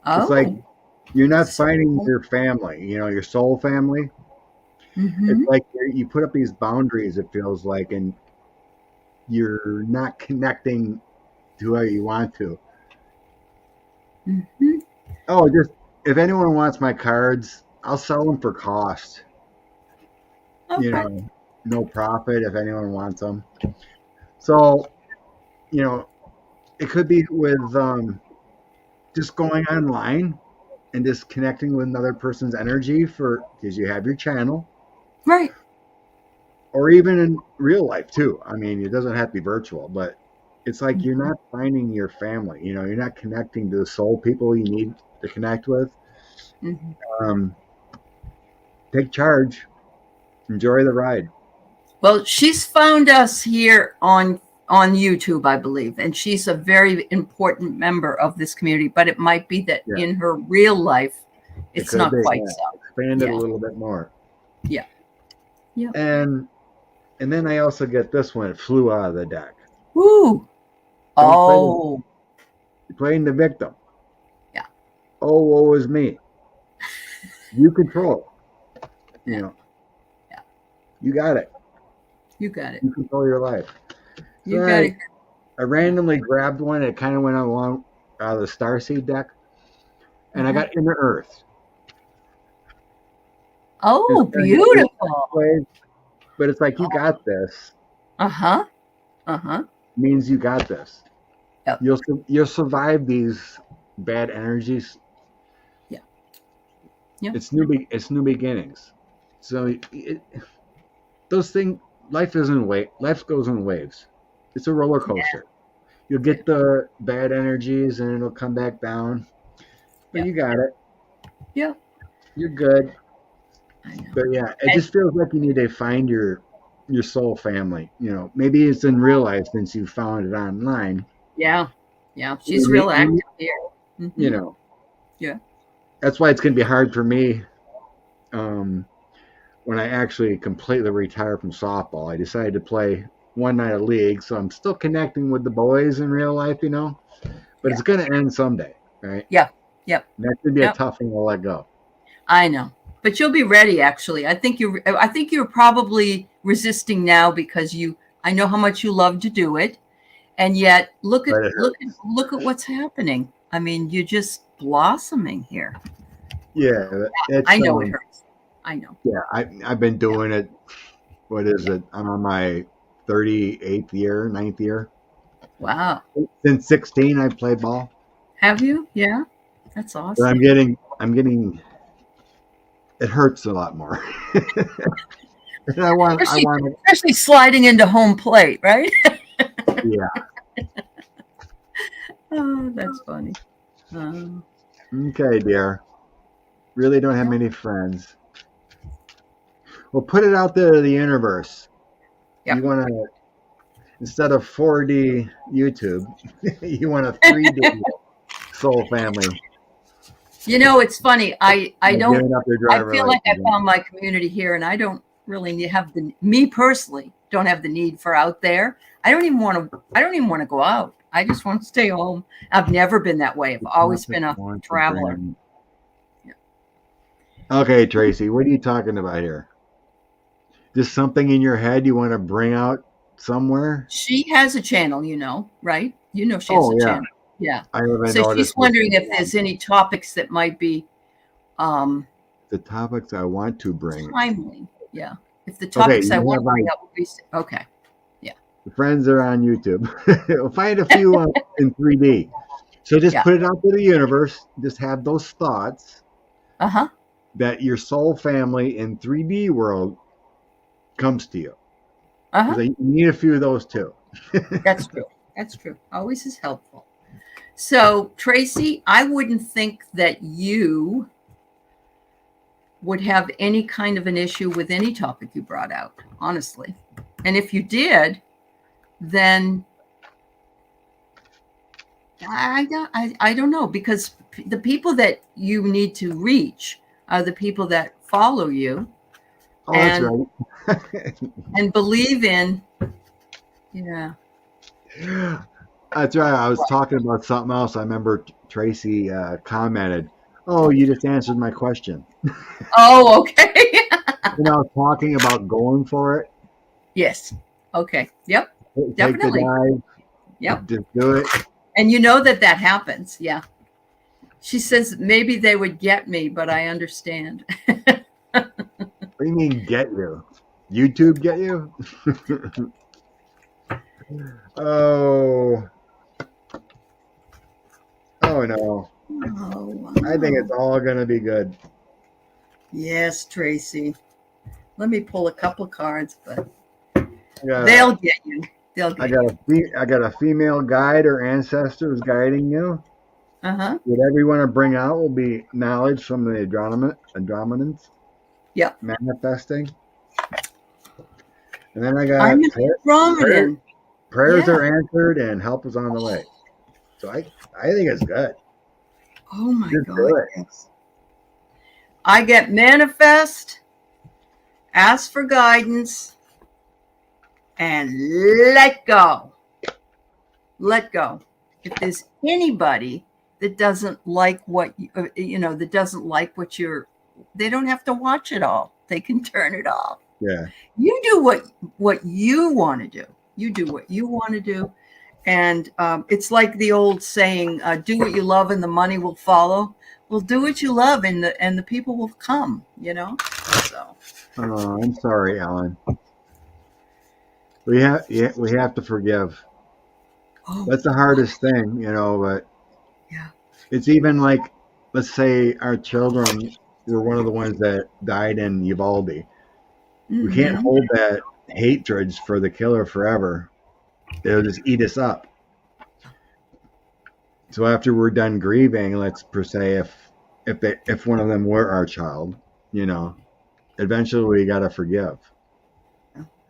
It's like Oh. you're not finding your family, your soul family. It's Mm-hmm. like you put up these boundaries, it feels like, and you're not connecting to how you want to. Mm-hmm. Oh, just if anyone wants my cards, I'll sell them for cost. Okay. No profit if anyone wants them. So, it could be with just going online and just connecting with another person's energy because you have your channel, Right. or even in real life too. I mean, it doesn't have to be virtual, but it's like you're not finding your family. You're not connecting to the soul people you need to connect with. Mm-hmm. Um, take charge, enjoy the ride. Well, she's found us here on YouTube, I believe, and she's a very important member of this community. But it might be that Yeah, in her real life, it it's could not be. quite Yeah. so. Expand it a Yeah. little bit more. Yeah. Yeah. And then I also get this one. It flew out of the deck. Woo. Don't play Oh. playing the victim. Yeah. Oh, woe is me. You control. Yeah. Yeah. You got it. You got it. You control your life. So You got it. I randomly grabbed one. It kind of went along out of the Starseed deck, and I got Inner Earth. Oh, beautiful. But it's like, you got this. Uh-huh. Uh-huh. Means you got this. Yep. You'll survive these bad energies. Yeah. Yeah. It's new beginnings. So those things, life goes in waves. It's a roller coaster. You'll get the bad energies and it'll come back down. But you got it. Yeah. You're good. I know. But yeah, it just feels like you need to find your soul family. Maybe it's in real life since you found it online. Yeah. Yeah. She's real active here. Mm-hmm. Yeah. That's why it's going to be hard for me when I actually completely retire from softball. I decided to play one night of league, so I'm still connecting with the boys in real life, but it's going to end someday, right? Yeah. Yep. And that could be a tough thing to let go. I know, but you'll be ready. Actually, I think you're probably resisting now because you I know how much you love to do it. And yet look at But it hurts. look at what's happening. I mean, you're just blossoming here. Yeah, I it's know it hurts. I know. yeah. I've been Yeah. doing it. What is it? I'm on my 38th year, 9th year. Wow. Since 16, I've played ball. Have you? Yeah. That's But awesome. I'm getting. It hurts a lot more. And I want it. Especially sliding into home plate, right? Yeah. Oh, that's funny. Um, Okay, dear. Really don't have many friends. Well, put it out there to the universe. yeah. You want to, instead of 4D YouTube, you want a 3D soul family. You know, it's funny. I don't. Giving up your I driver feel like I license. found my community here, and I don't really have me personally don't have the need for out there. I don't even want to go out. I just want to stay home. I've never been that way. I've always been a traveler. Yeah. Okay, Tracy, what are you talking about here? Just something in your head you want to bring out somewhere? She has a channel, right? You know she has a channel. Yeah. I haven't So noticed. she's wondering if there's any topics that might be the topics I want to bring. Timely. Yeah. If the topics I want to bring up would be okay. Yeah. The friends are on YouTube. We'll find a few in 3D. So just put it out to the universe. Just have those thoughts. Uh-huh. That your soul family in 3D world comes to you. Uh-huh. You need a few of those too. That's true. That's true. Always is helpful. So, Tracy, I wouldn't think that you would have any kind of an issue with any topic you brought out, honestly. And if you did, then I don't know, because the people that you need to reach are the people that follow you. Oh, and, that's right. And believe in, yeah. That's right. I was talking about something else. I remember Tracy commented, "Oh, you just answered my question." Oh, okay. I was talking about going for it. Yes. Okay. Yep. Take definitely. The dive. Yep. Just do it. And you know that happens. Yeah. She says maybe they would get me, but I understand. What do you mean get you? YouTube get you? Oh no. Oh, wow. I think it's all going to be good. Yes, Tracy. Let me pull a couple cards, but they'll get you. I got a female guide or ancestor who's guiding you. Uh-huh. Whatever you want to bring out will be knowledge from the Andromedans. Yep. Manifesting. And then I got prayers are answered and help is on the way. So I think it's good. Oh my God. Yes. I get manifest, ask for guidance, and let go. Let go. If there's anybody that doesn't like what that doesn't like what they don't have to watch it all. They can turn it off. Yeah. You do what you want to do. You do what you want to do. And it's like the old saying, do what you love and the money will follow. Well, do what you love and the people will come, So. Oh, I'm sorry, Ellen. We have to forgive. Oh, that's the hardest thing, but yeah. It's even like, let's say our children were one of the ones that died in Uvalde. Mm-hmm. We can't hold that hatred for the killer forever. It'll just eat us up. So after we're done grieving, let's per se, if one of them were our child, eventually we got to forgive,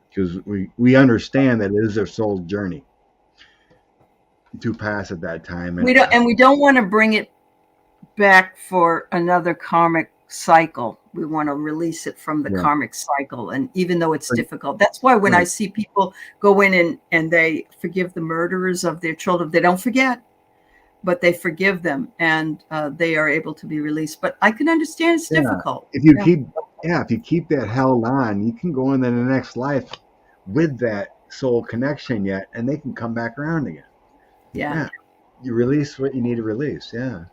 because we understand that it is their soul's journey to pass at that time. We don't want to bring it back for another karmic cycle. We want to release it from the karmic cycle. And even though it's difficult, that's why when I see people go in and they forgive the murderers of their children, they don't forget, but they forgive them and they are able to be released. But I can understand it's difficult. If you keep that held on, you can go into the next life with that soul connection yet, and they can come back around again. Yeah. You release what you need to release. Yeah.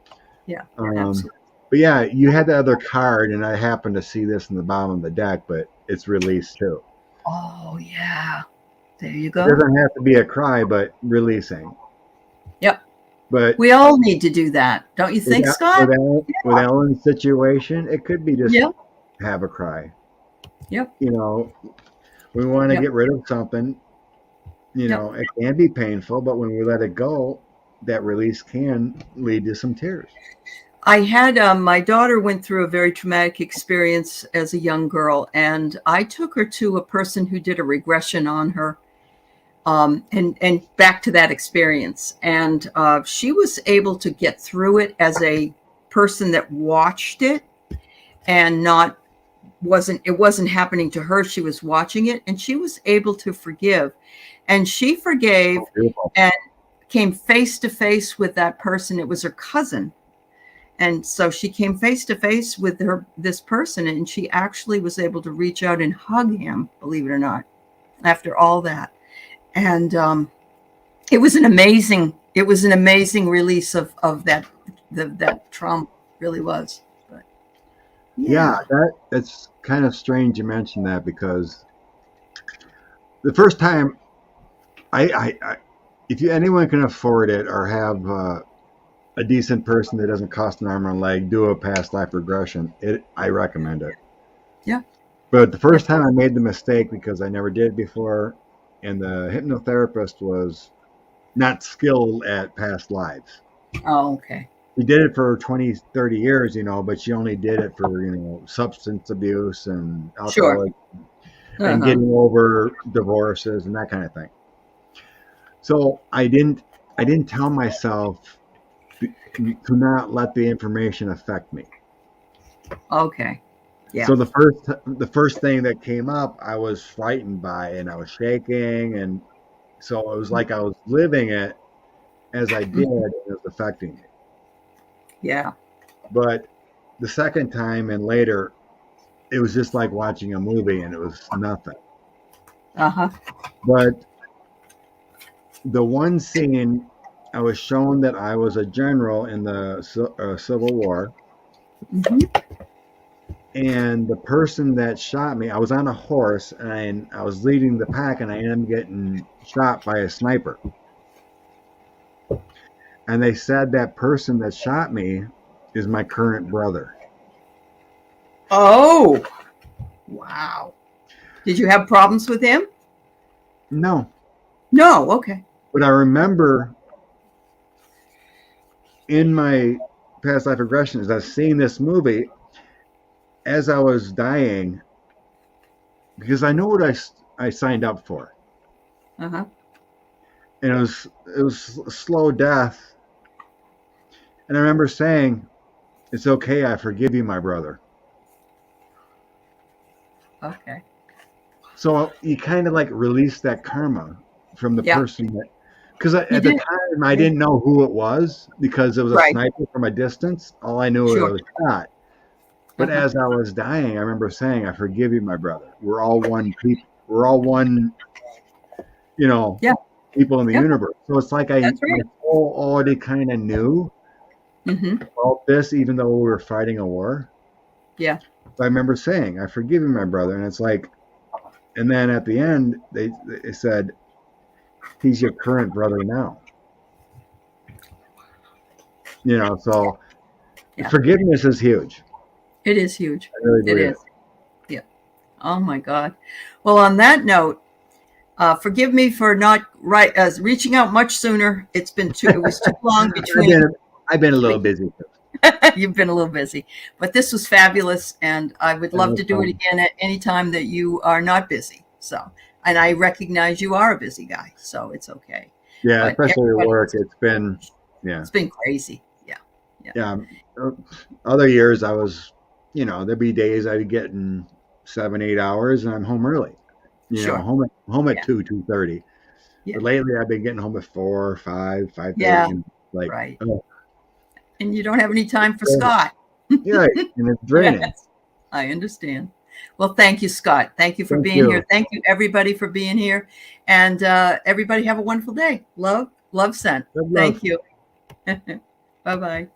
Yeah. Absolutely. But yeah, you had the other card, and I happened to see this in the bottom of the deck, but it's released too. Oh yeah. There you It go. doesn't have to be a cry, but releasing. Yep. But we all need to do that, don't you think, Scott? With Ellen's situation, it could be just have a cry. Yep. You know, we want to get rid of something. You know, it can be painful, but when we let it go, that release can lead to some tears. I had my daughter went through a very traumatic experience as a young girl, and I took her to a person who did a regression on her, and back to that experience. And she was able to get through it as a person that watched it and it wasn't happening to her. She was watching it, and she was able to forgive, and she forgave and came face to face with that person. It was her cousin. And so she came face to face with this person, and she actually was able to reach out and hug him, believe it or not, after all that. And it was an amazing release of that trauma. Really was. But yeah, that's kind of strange you mentioned that, because the first time if anyone can afford it or have a decent person that doesn't cost an arm and a leg, do a past life regression, I recommend it. Yeah. But the first time I made the mistake, because I never did before, and the hypnotherapist was not skilled at past lives. Oh, okay. She did it for 20, 30 years, but she only did it for, substance abuse and alcohol and getting over divorces and that kind of thing. So I didn't tell myself to not let the information affect me. Okay. Yeah. So the first thing that came up, I was frightened by, and I was shaking, and so it was like I was living it as I did, and it was affecting me. Yeah. But the second time and later, it was just like watching a movie, and it was nothing. But the one scene, I was shown that I was a general in the Civil War. And the person that shot me, I was on a horse, and I was leading the pack, and I ended up getting shot by a sniper. And they said that person that shot me is my current brother. Oh, wow. Did you have problems with him? No. No, okay. But I remember in my past life regressions, I was seeing this movie as I was dying, because I know what I signed up for. And it was a slow death. And I remember saying, "It's okay, I forgive you, my brother." Okay. So you kind of like release that karma from the person that, because at the time I didn't know who it was, because it was a sniper from a distance. All I knew was it was shot. But as I was dying, I remember saying, "I forgive you, my brother. We're all one people. We're all one, people in the universe." So it's like my soul already kind of knew about this, even though we were fighting a war. Yeah. But I remember saying, "I forgive you, my brother." And it's like, and then at the end, they said, "He's your current brother now." So forgiveness is huge. It is huge. It is. Yeah. Oh my God. Well, on that note, forgive me for not reaching out much sooner. It was too long between. I've been a little busy. You've been a little busy, but this was fabulous, and I would love to do it again at any time that you are not busy. So, and I recognize you are a busy guy, so it's okay. Yeah, but especially at work. It's been crazy. Yeah. Other years I was, there'd be days I'd be getting 7-8 hours, and I'm home early. Home at 2:30. Yeah. But lately I've been getting home at 4, 5, 5:30. Yeah. Right. And you don't have any time for Scott. Yeah, and it's draining. Yes, I understand. Well, thank you, Scott. Thank you for being here. Thank you, everybody, for being here. And everybody have a wonderful day. Love, love sent. Thank you. Bye-bye.